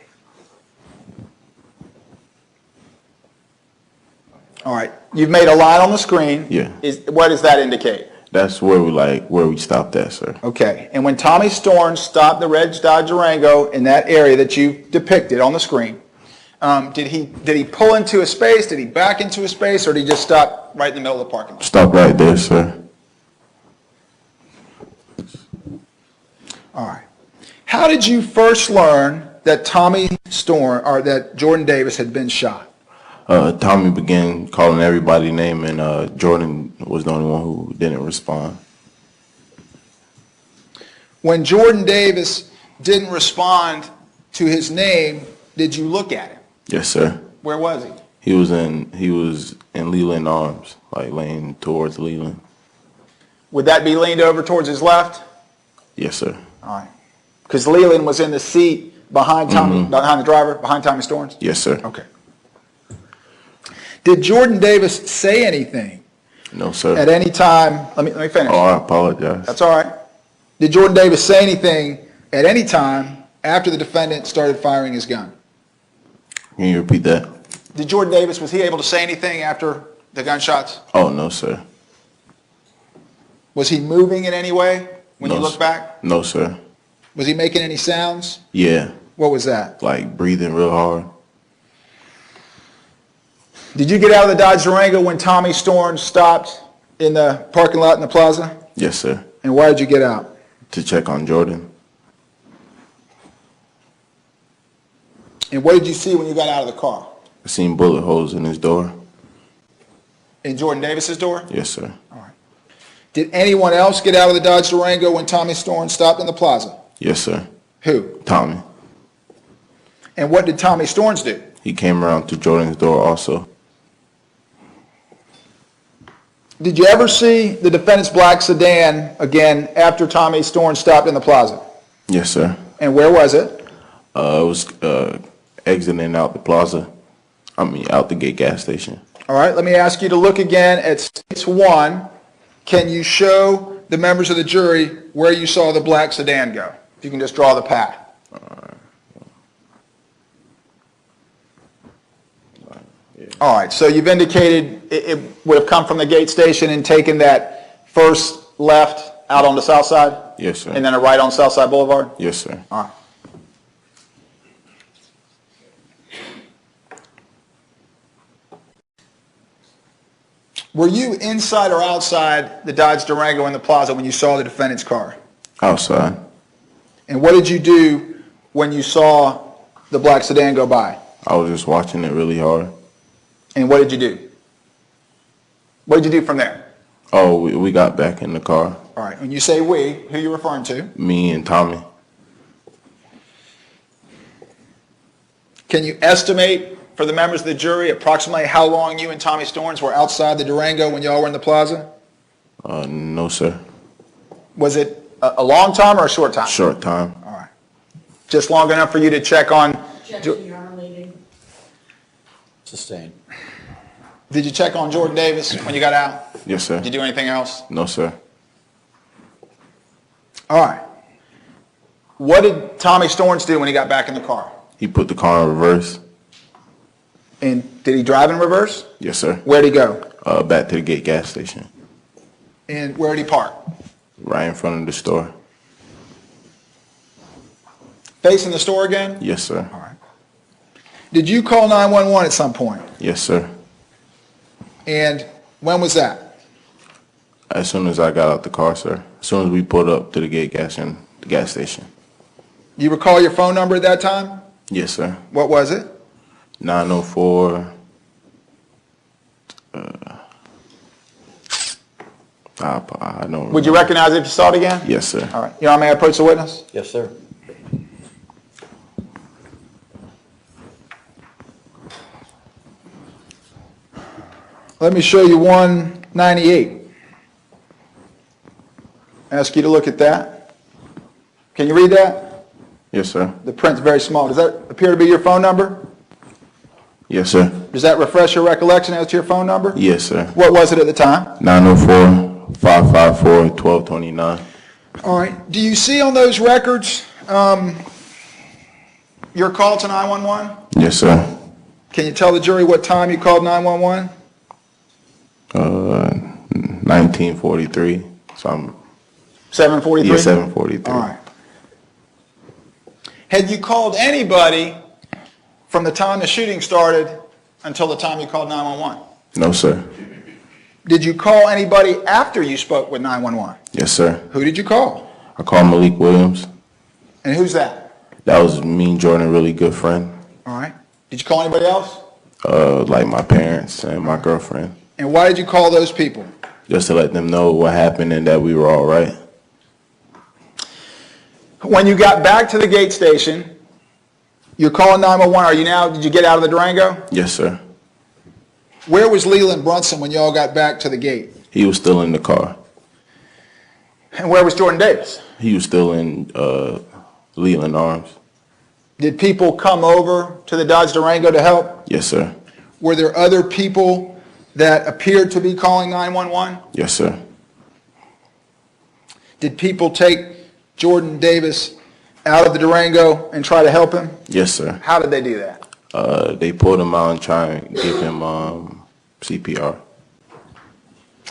All right, you've made a line on the screen. Yeah. What does that indicate? That's where we stopped at, sir. Okay, and when Tommy Storns stopped the red Dodge Durango in that area that you depicted on the screen, did he pull into a space, did he back into a space, or did he just stop right in the middle of the parking lot? Stop right there, sir. All right. How did you first learn that that Jordan Davis had been shot? Tommy began calling everybody's name, and Jordan was the only one who didn't respond. When Jordan Davis didn't respond to his name, did you look at him? Yes, sir. Where was he? He was in Leland Arms, like laying towards Leland. Would that be leaned over towards his left? Yes, sir. All right. Because Leland was in the seat behind Tommy, behind the driver, behind Tommy Storns? Yes, sir. Okay. Did Jordan Davis say anything No, sir. at any time? Let me finish. Oh, I apologize. That's all right. Did Jordan Davis say anything at any time after the defendant started firing his gun? Can you repeat that? Did Jordan Davis, was he able to say anything after the gunshots? Oh, no, sir. Was he moving in any way when you No, look sir. back? No, sir. Was he making any sounds? Yeah, What was that? like breathing real hard. Did you get out of the Dodge Durango when Tommy Storns stopped in the parking lot in the plaza? Yes, sir. And why did you get out? To check on Jordan. And what did you see when you got out of the car? I seen bullet holes in his door. In Jordan Davis's door? Yes, sir. Did anyone else get out of the Dodge Durango when Tommy Storns stopped in the plaza? Yes, sir. Who? Tommy. And what did Tommy Storns do? He came around to Jordan's door also. Did you ever see the defendant's black sedan again after Tommy Storns stopped in the plaza? Yes, sir. And where was it? It was exiting out the plaza. Out the gate gas station. All right, let me ask you to look again at States 1 can you show the members of the jury where you saw the black sedan go? If you can just draw the path. All right, so you've indicated it would have come from the gate station and taken that first left out on the south side? Yes, sir. And then a right on Southside Boulevard? Yes, sir. All right. Were you inside or outside the Dodge Durango in the plaza when you saw the defendant's car? Outside. And what did you do when you saw the black sedan go by? I was just watching it really hard. And what did you do? What did you do from there? Oh, we got back in the car. All right, when you say we, who are you referring to? Me and Tommy. Can you estimate for the members of the jury approximately how long you and Tommy Storns were outside the Durango when y'all were in the plaza? No, sir. Was it a long time or a short time? Short time. All right. Just long enough for you to check on... Sustained. Did you check on Jordan Davis when you got out? Yes, sir. Did you do anything else? No, sir. All right. What did Tommy Storns do when he got back in the car? He put the car in reverse. And did he drive in reverse? Yes, sir. Where'd he go? Back to the Gate gas station. And where'd he park? Right in front of the store. Facing the store again? Yes, sir. All right. Did you call 911 at some point? Yes, sir. And when was that? As soon as I got out the car, sir. As soon as we pulled up to the Gate gas station. You recall your phone number at that time? Yes, sir. What was it? 904. I don't remember. Would you recognize it if you saw it again? Yes, sir. All right. Your Honor, may I approach the witness? Yes, sir. Let me show you 198. Ask you to look at that. Can you read that? Yes, sir. The print's very small. Does that appear to be your phone number? Yes, sir. Does that refresh your recollection as to your phone number? Yes, sir. What was it at the time? 904-554-1229. All right. Do you see on those records your call to 911? Yes, sir. Can you tell the jury what time you called 911? 1943. So I'm 7:43? yeah, 7:43. All right. Had you called anybody from the time the shooting started until the time you called 911? No, sir. Did you call anybody after you spoke with 911? Yes, sir. Who did you call? I called Malik Williams. And who's that? That was me and Jordan, a really good friend. All right. Did you call anybody else? Like my parents and my girlfriend. And why did you call those people? Just to let them know what happened and that we were all right. When you got back to the gate station, you're calling 911. Did you get out of the Durango? Yes, sir. Where was Leland Brunson when y'all got back to the gate? He was still in the car. And where was Jordan Davis? He was still in Leland Arms. Did people come over to the Dodge Durango to help? Yes, sir. Were there other people that appeared to be calling 911? Yes, sir. Did people take Jordan Davis out of the Durango and try to help him? Yes, sir. How did they do that? They pulled him out and tried to give him CPR.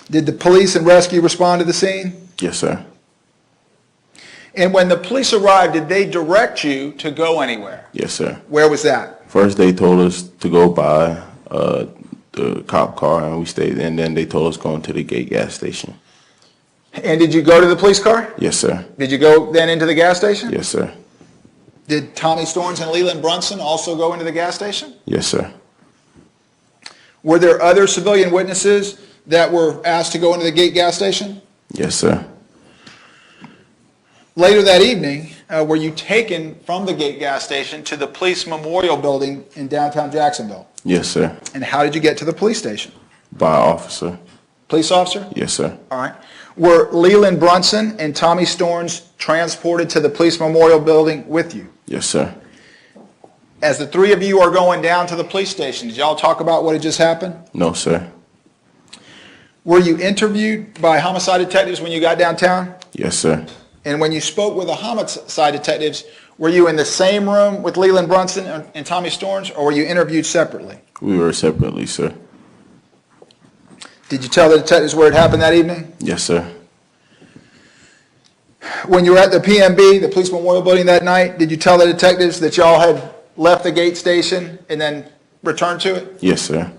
Did the police and rescue respond to the scene? Yes, sir. And when the police arrived, did they direct you to go anywhere? Yes, sir. Where was that? First, they told us to go by the cop car, and we stayed. And then they told us going to the Gate gas station. And did you go to the police car? Yes, sir. Did you go then into the gas station? Yes, sir. Did Tommy Storns and Leland Brunson also go into the gas station? Yes, sir. Were there other civilian witnesses that were asked to go into the Gate gas station? Yes, sir. Later that evening, were you taken from the Gate gas station to the police memorial building in downtown Jacksonville? Yes, sir. And how did you get to the police station? By officer. Police officer? Yes, sir. All right. Were Leland Brunson and Tommy Storns transported to the police memorial building with you? Yes, sir. As the three of you are going down to the police station, did y'all talk about what had just happened? No, sir. Were you interviewed by homicide detectives when you got downtown? Yes, sir. And when you spoke with the homicide detectives, were you in the same room with Leland Brunson and Tommy Storms, or were you interviewed separately? We were separately, sir. Did you tell the detectives where it happened that evening? Yes, sir. When you were at the PMB, the Police Memorial Building that night, did you tell the detectives that y'all had left the gate station and then returned to it? Yes, sir.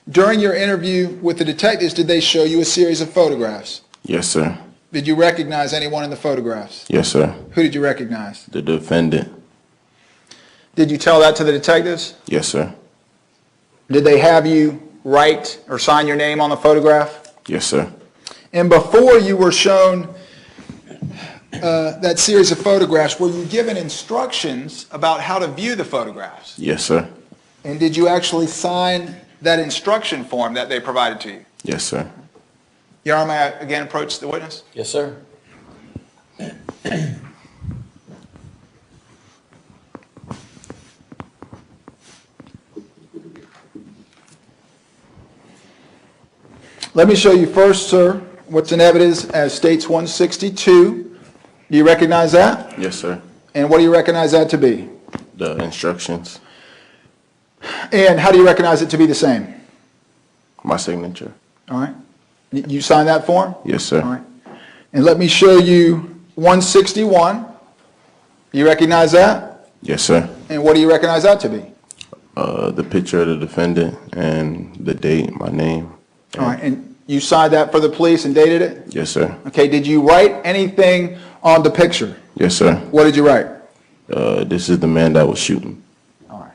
During your interview with the detectives, did they show you a series of photographs? Yes, sir. Did you recognize anyone in the photographs? Yes, sir. Who did you recognize? The defendant. Did you tell that to the detectives? Yes, sir. Did they have you write or sign your name on the photograph? Yes, sir. And before you were shown that series of photographs, were you given instructions about how to view the photographs? Yes, sir. And did you actually sign that instruction form that they provided to you? Yes, sir. Your Honor, may I again approach the witness? Yes, sir. Let me show you first, sir, what's in evidence as States 162. Do you recognize that? Yes, sir. And what do you recognize that to be? The instructions. And how do you recognize it to be the same? My signature. All right. You signed that form? Yes, sir. All right. And let me show you 161. Do you recognize that? Yes, sir. And what do you recognize that to be? The picture of the defendant and the date, my name. All right. And you signed that for the police and dated it? Yes, sir. Okay. Did you write anything on the picture? Yes, sir. What did you write? This is the man that was shooting. All right.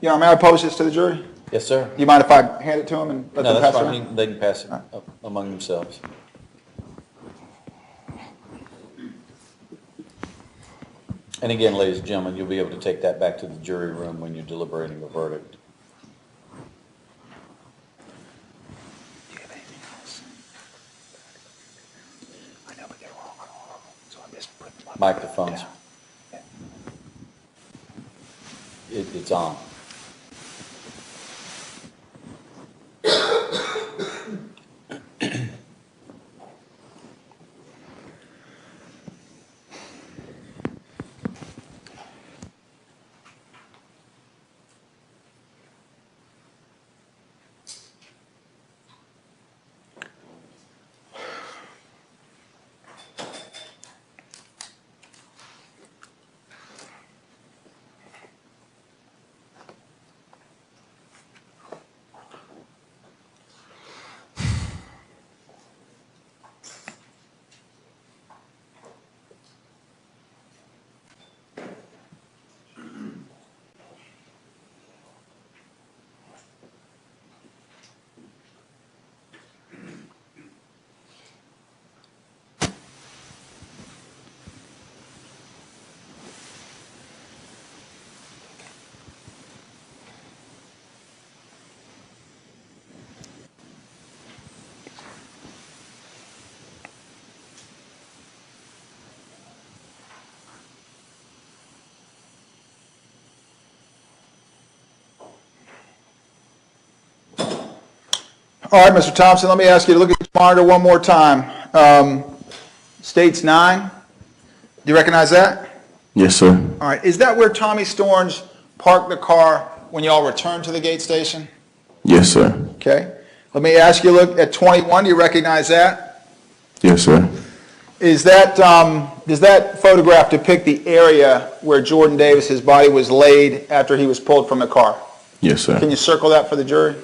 Your Honor, may I pose this to the jury? Yes, sir. Do you mind if I hand it to them and let No, them that's pass it fine. around? They can pass it among themselves. And again, ladies and gentlemen, you'll be able to take that back to the jury room when you're deliberating a verdict. Do you have anything else? I know, but they're wrong on all of them, so I'm just putting them up. Microphones. Yeah. It's on. All right, Mr. Thompson, let me ask you to look at the monitor one more time. States 9, do you recognize that? Yes, sir. All right, is that where Tommy Storms parked the car when y'all returned to the gate station? Yes, sir. Okay. Let me ask you to look at 21, do you recognize that? Yes, sir. Is that, does that photograph depict the area where Jordan Davis's body was laid after he was pulled from the car? Yes, sir. Can you circle that for the jury?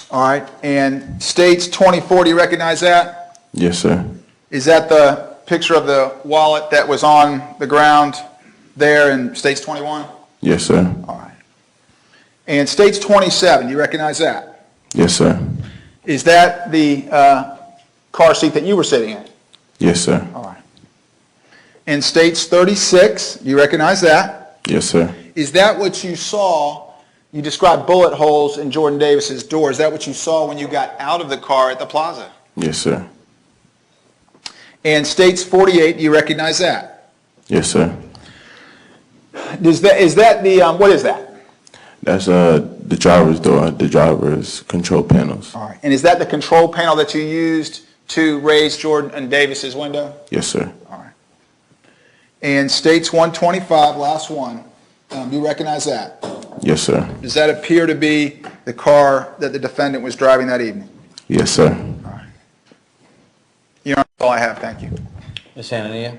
All right, and States 24, do you recognize that? Yes, sir. Is that the picture of the wallet that was on the ground there in States 21? Yes, sir. All right. And States 27, do you recognize that? Yes, sir. Is that the car seat that you were sitting in? Yes, sir. All right. And States 36, do you recognize that? Yes, sir. Is that what you saw? You described bullet holes in Jordan Davis's door. Is that what you saw when you got out of the car at the plaza? Yes, sir. And States 48, do you recognize that? Yes, sir. Is that the, what is that? That's the driver's door, the driver's control panels. All right. And is that the control panel that you used to raise Jordan and Davis's window? Yes, sir. All right. And states 125, last one. You recognize that? Yes, sir. Does that appear to be the car that the defendant was driving that evening? Yes, sir. All right. Your Honor, that's all I have. Thank you. Ms. Hanania?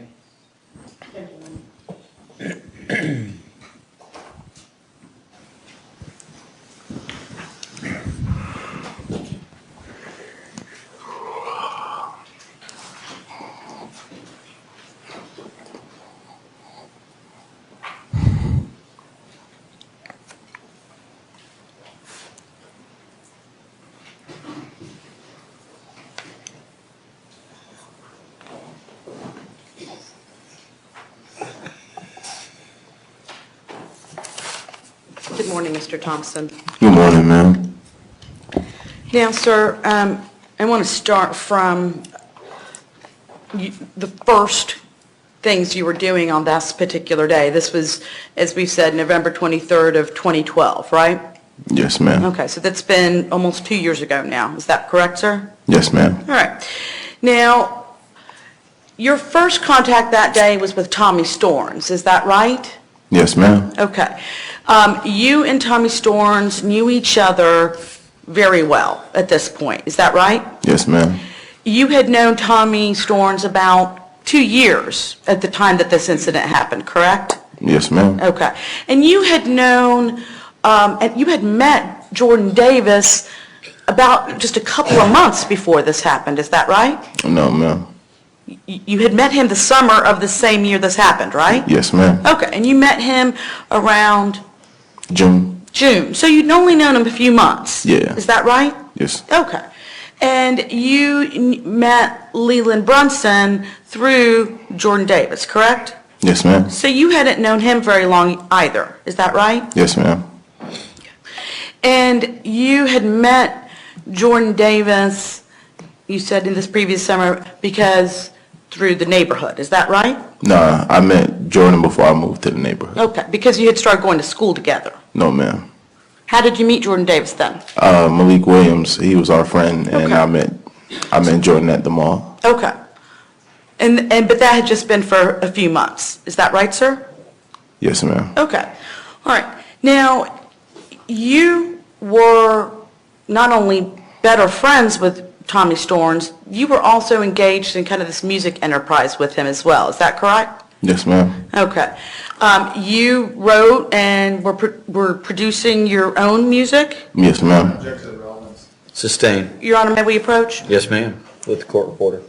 Good morning, Mr. Thompson. Good morning, ma'am. Now, sir, I want to start from the first things you were doing on this particular day. This was, as we said, November 23rd of 2012, right? Yes, ma'am. Okay, so that's been almost 2 years ago now. Is that correct, sir? Yes, ma'am. All right. Now, your first contact that day was with Tommy Storns, is that right? Yes, ma'am. Okay. You and Tommy Storns knew each other very well at this point, is that right? Yes, ma'am. You had known Tommy Storns about 2 years at the time that this incident happened, correct? Yes, ma'am. Okay. And you had known, and you had met Jordan Davis about just a couple of months before this happened, is that right? No, ma'am. You had met him the summer of the same year this happened, right? Yes, ma'am. Okay, and you met him around June. June, so you'd only known him a few months? Yeah. Is that right? Yes. Okay. And you met Leland Brunson through Jordan Davis, correct? Yes, ma'am. So you hadn't known him very long either, is that right? Yes, ma'am. And you had met Jordan Davis, you said in this previous summer, because through the neighborhood, is that right? Nah, I met Jordan before I moved to the neighborhood. Okay, because you had started going to school together. No, ma'am. How did you meet Jordan Davis then? Malik Williams, he was our friend, and Okay. I met Jordan at the mall. Okay. But that had just been for a few months, is that right, sir? Yes, ma'am. Okay, all right. Now, you were not only better friends with Tommy Storns, you were also engaged in kind of this music enterprise with him as well, is that correct? Yes, ma'am. Okay. You wrote and were producing your own music? Yes, ma'am. Sustain. Your Honor, may we approach? Yes, ma'am. With the court reporter.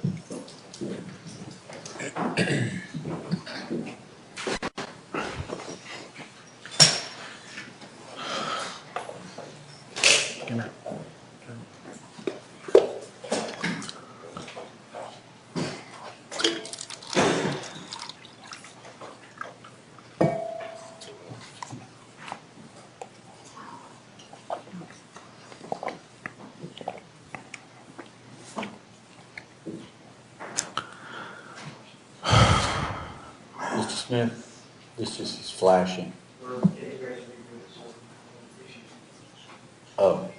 Mr. Smith, this just is flashing. Oh.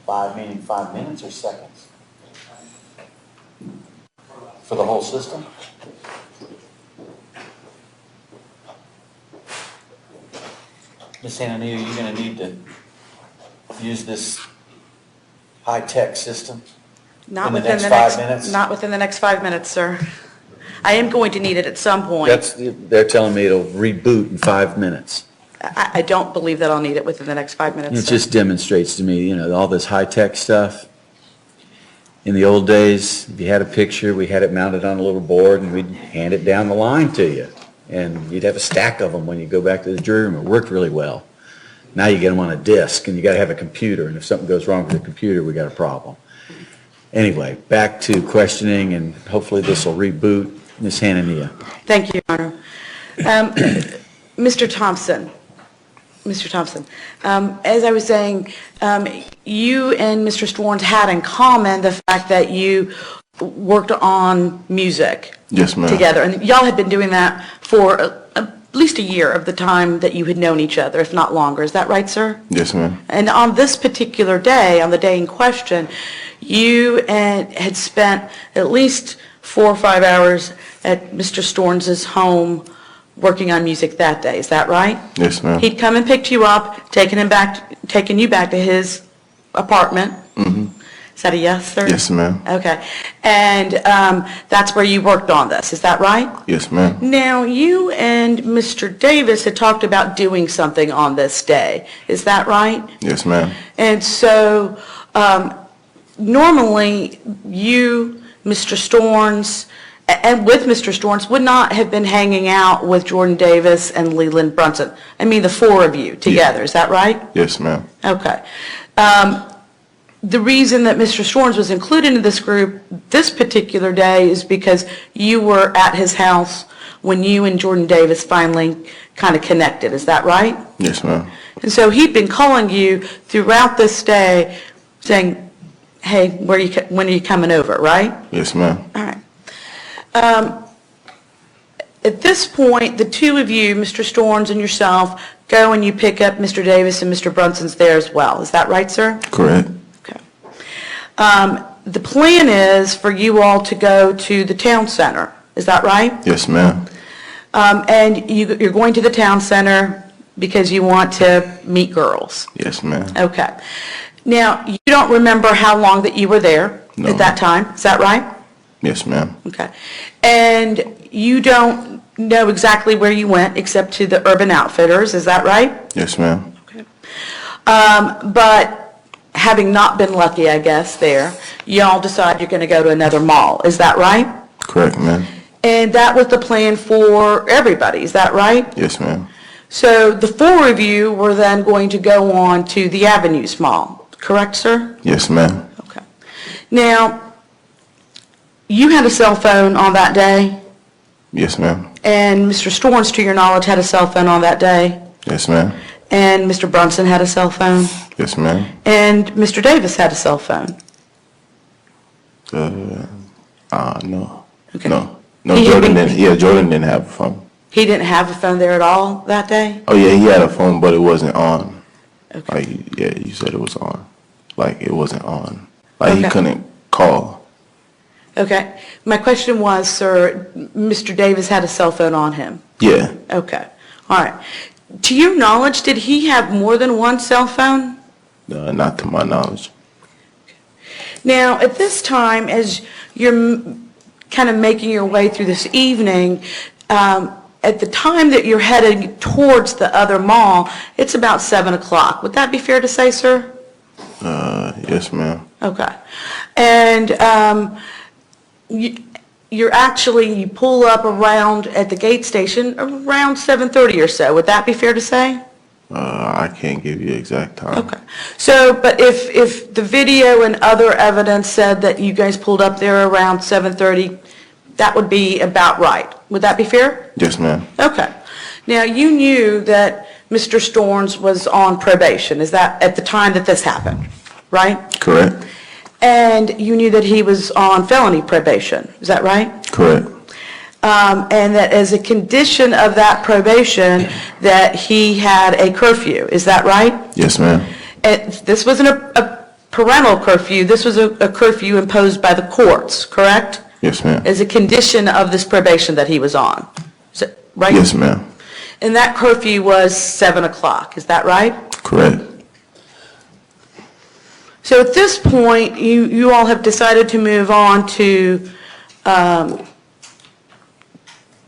Five meaning 5 minutes or seconds? For the whole system? Ms. Anania, you're going to need to use this high-tech system Not in the within next the 5 minutes? Not within the next 5 minutes, sir. I am going to need it at some point. They're telling me it'll reboot in 5 minutes. I don't believe that I'll need it within the next 5 minutes, It sir. just demonstrates to me, all this high-tech stuff. In the old days, if you had a picture, we had it mounted on a little board, and we'd hand it down the line to you. And you'd have a stack of them when you go back to the jury room. It worked really well. Now you get them on a disc, and you got to have a computer, and if something goes wrong with the computer, we got a problem. Anyway, back to questioning, and hopefully this will reboot. Ms. Hanania. Thank you, Your Honor. Mr. Thompson, as I was saying, you and Mr. Storns had in common the fact that you worked on music Yes, ma'am. together, and y'all had been doing that for at least a year of the time that you had known each other, if not longer. Is that right, sir? Yes, ma'am. And on this particular day, on the day in question, you had spent at least 4 or 5 hours at Mr. Storns' home working on music that day. Is that right? Yes, ma'am. He'd come and picked you up, taken you back to his apartment. Mm-hmm. Is that a yes, sir? Yes, ma'am. Okay. And that's where you worked on this. Is that right? Yes, ma'am. Now, you and Mr. Davis had talked about doing something on this day. Is that right? Yes, ma'am. And so, normally, you, Mr. Storns, and with Mr. Storns, would not have been hanging out with Jordan Davis and Leland Brunson. I mean, the 4 of you together. Is that right? Yes, ma'am. Okay. The reason that Mr. Storns was included in this group this particular day is because you were at his house when you and Jordan Davis finally kind of connected. Is that right? Yes, ma'am. And so he'd been calling you throughout this day saying, hey, when are you coming over, right? Yes, ma'am. All right. At this point, the 2 of you, Mr. Storns and yourself, go and you pick up Mr. Davis and Mr. Brunson's there as well. Is that right, sir? Correct. Okay. The plan is for you all to go to the town center. Is that right? Yes, ma'am. And you're going to the town center because you want to meet girls. Yes, ma'am. Okay. Now, you don't remember how long that you were there No. at that time. Is that right? Yes, ma'am. Okay. And you don't know exactly where you went except to the Urban Outfitters. Is that right? Yes, ma'am. Okay. But having not been lucky, I guess, there, y'all decide you're going to go to another mall. Is that right? Correct, ma'am. And that was the plan for everybody. Is that right? Yes, ma'am. So the 4 of you were then going to go on to the Avenues Mall. correct, sir? Yes, ma'am. Okay. Now, you had a cell phone on that day, Yes, ma'am. and Mr. Storns, to your knowledge, had a cell phone on that day, Yes, ma'am. and Mr. Brunson had a cell phone, Yes, ma'am. and Mr. Davis had a cell phone. No. Okay. No. No, He had Jordan been- didn't, yeah, Jordan didn't have a phone. He didn't have a phone there at all that day? Oh, yeah, he had a phone, but it wasn't on. Okay. Like, yeah, you said it was on. Like, it wasn't on. Like, he Okay. couldn't call. Okay. My question was, sir, Mr. Davis had a cell phone on him? Yeah. Okay. All right. To your knowledge, did he have more than one cell phone? Not to my knowledge. Now, at this time, as you're kind of making your way through this evening, at the time that you're headed towards the other mall, it's about 7 o'clock. Would that be fair to say, sir? Yes, ma'am. Okay. And you pull up around at the gate station around 7:30 or so. Would that be fair to say? I can't give you exact time. Okay. So, but if the video and other evidence said that you guys pulled up there around 7:30, that would be about right. Would that be fair? Yes, ma'am. Okay. Now, you knew that Mr. Storms was on probation. Is that at the time that this happened, right? Correct. And you knew that he was on felony probation. Is that right? Correct. And that as a condition of that probation, that he had a curfew. Is that right? Yes, ma'am. This wasn't a parental curfew. This was a curfew imposed by the courts, correct? Yes, ma'am. As a condition of this probation that he was on. Is it right? Yes, ma'am. And that curfew was 7 o'clock. Is that right? Correct. So at this point, you all have decided to move on to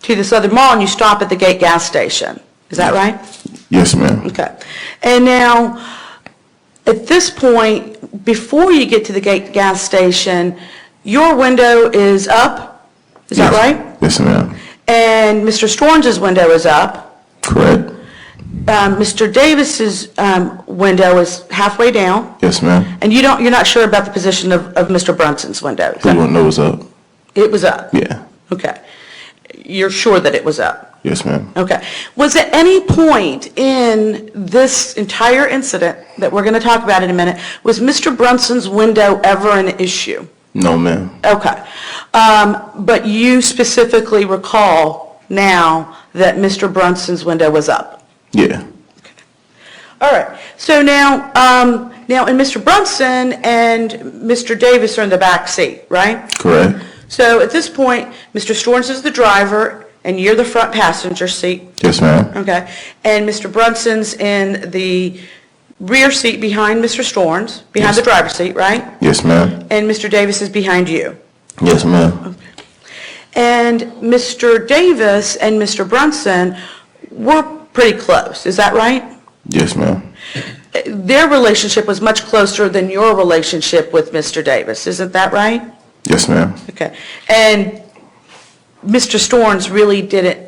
this other mall, and you stop at the Gate gas station. Is that right? Yes, ma'am. Okay. And now, at this point, before you get to the Gate gas station, your window is up. Is that right? Yes, ma'am. And Mr. Storms' window is up. Correct. Mr. Davis's window is halfway down. Yes, ma'am. And you're not sure about the position of Mr. Brunson's window? Is Who that- won't know what's up? It was up? Yeah. Okay. You're sure that it was up? Yes, ma'am. Okay. Was at any point in this entire incident that we're going to talk about in a minute, was Mr. Brunson's window ever an issue? No, ma'am. Okay. But you specifically recall now that Mr. Brunson's window was up? Yeah. All right. So now, and Mr. Brunson and Mr. Davis are in the back seat, right? Correct. So at this point, Mr. Storms is the driver, and you're the front passenger seat, Yes, ma'am. okay? And Mr. Brunson's in the rear seat behind Mr. Storms, behind Yes. the driver's seat, right? Yes, ma'am. And Mr. Davis is behind you. Yes, ma'am. And Mr. Davis and Mr. Brunson were pretty close, is that right? Yes, ma'am. Their relationship was much closer than your relationship with Mr. Davis, isn't that right? Yes, ma'am. Okay. And Mr. Storms really didn't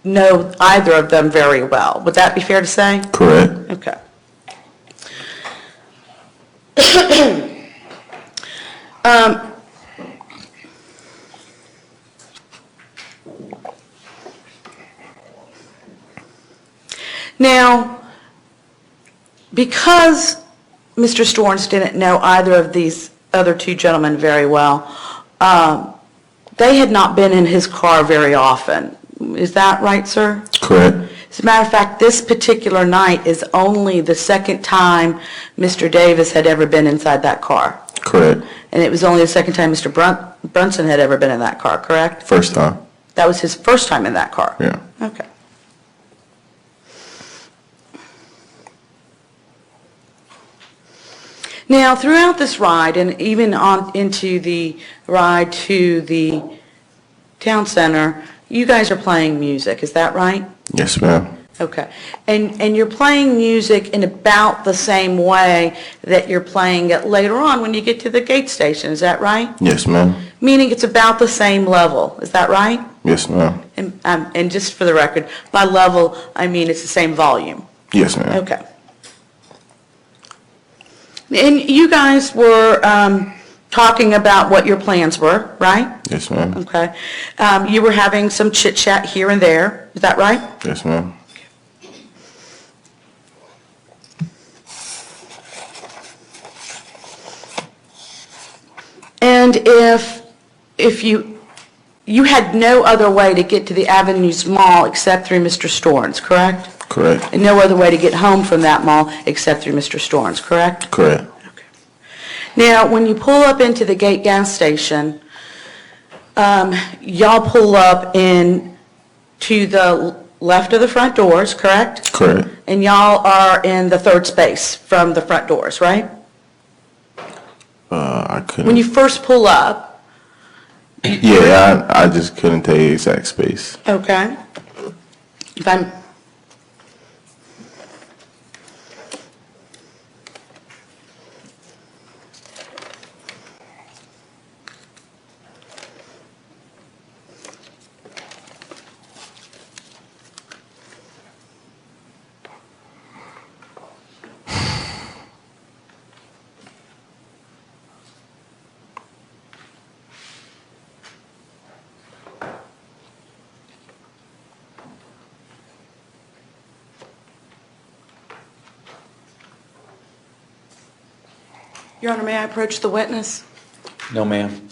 know either of them very well. Would that be fair to say? Correct. Okay. Now, because Mr. Storms didn't know either of these other two gentlemen very well, they had not been in his car very often. Is that right, sir? Correct. As a matter of fact, this particular night is only the second time Mr. Davis had ever been inside that car. Correct. And it was only the second time Mr. Brunson had ever been in that car, correct? First time. That was his first time in that car? Yeah. Okay. Now, throughout this ride, and even on into the ride to the town center, you guys are playing music, is that right? Yes, ma'am. Okay. And you're playing music in about the same way that you're playing it later on when you get to the gate station, is that right? Yes, ma'am. Meaning it's about the same level, is that right? Yes, ma'am. And just for the record, by level, I mean it's the same volume. Yes, ma'am. Okay. And you guys were talking about what your plans were, right? Yes, ma'am. Okay. You were having some chit chat here and there, is that right? Yes, ma'am. And if you had no other way to get to the Avenues Mall except through Mr. Storns, correct? Correct. And no other way to get home from that mall except through Mr. Storns, correct? Correct. Now, when you pull up into the Gate gas station, y'all pull up in to the left of the front doors, correct? Correct. And y'all are in the third space from the front doors, right? I couldn't. When you first pull up, Yeah, I just couldn't tell you exact space. okay. If I'm, Your Honor, may I approach the witness? No, ma'am.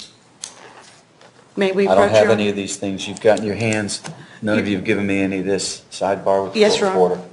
May we I approach don't have your... any of these things you've got in your hands. None of you have given me any of this sidebar with the Yes, court Your Honor. reporter.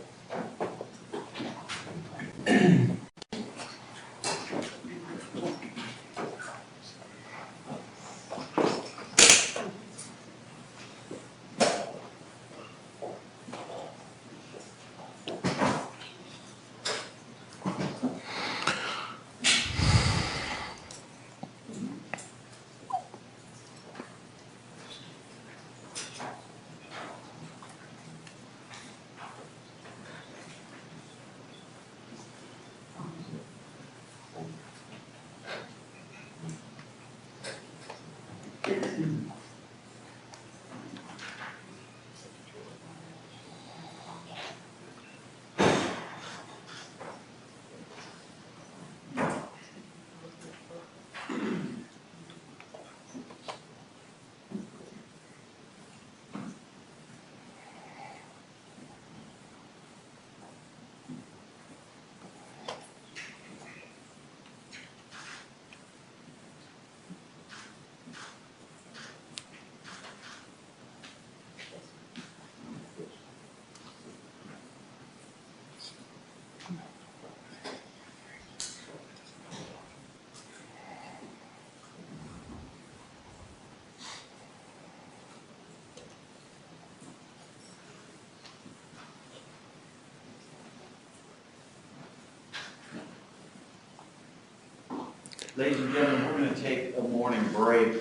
Ladies and gentlemen, we're going to take a morning break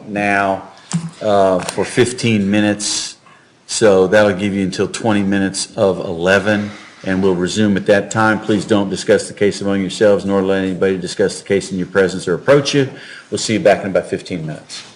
now for 15 minutes. So that'll give you until 20 minutes of 11, and we'll resume at that time. Please don't discuss the case among yourselves, nor let anybody discuss the case in your presence or approach you. We'll see you back in about 15 minutes.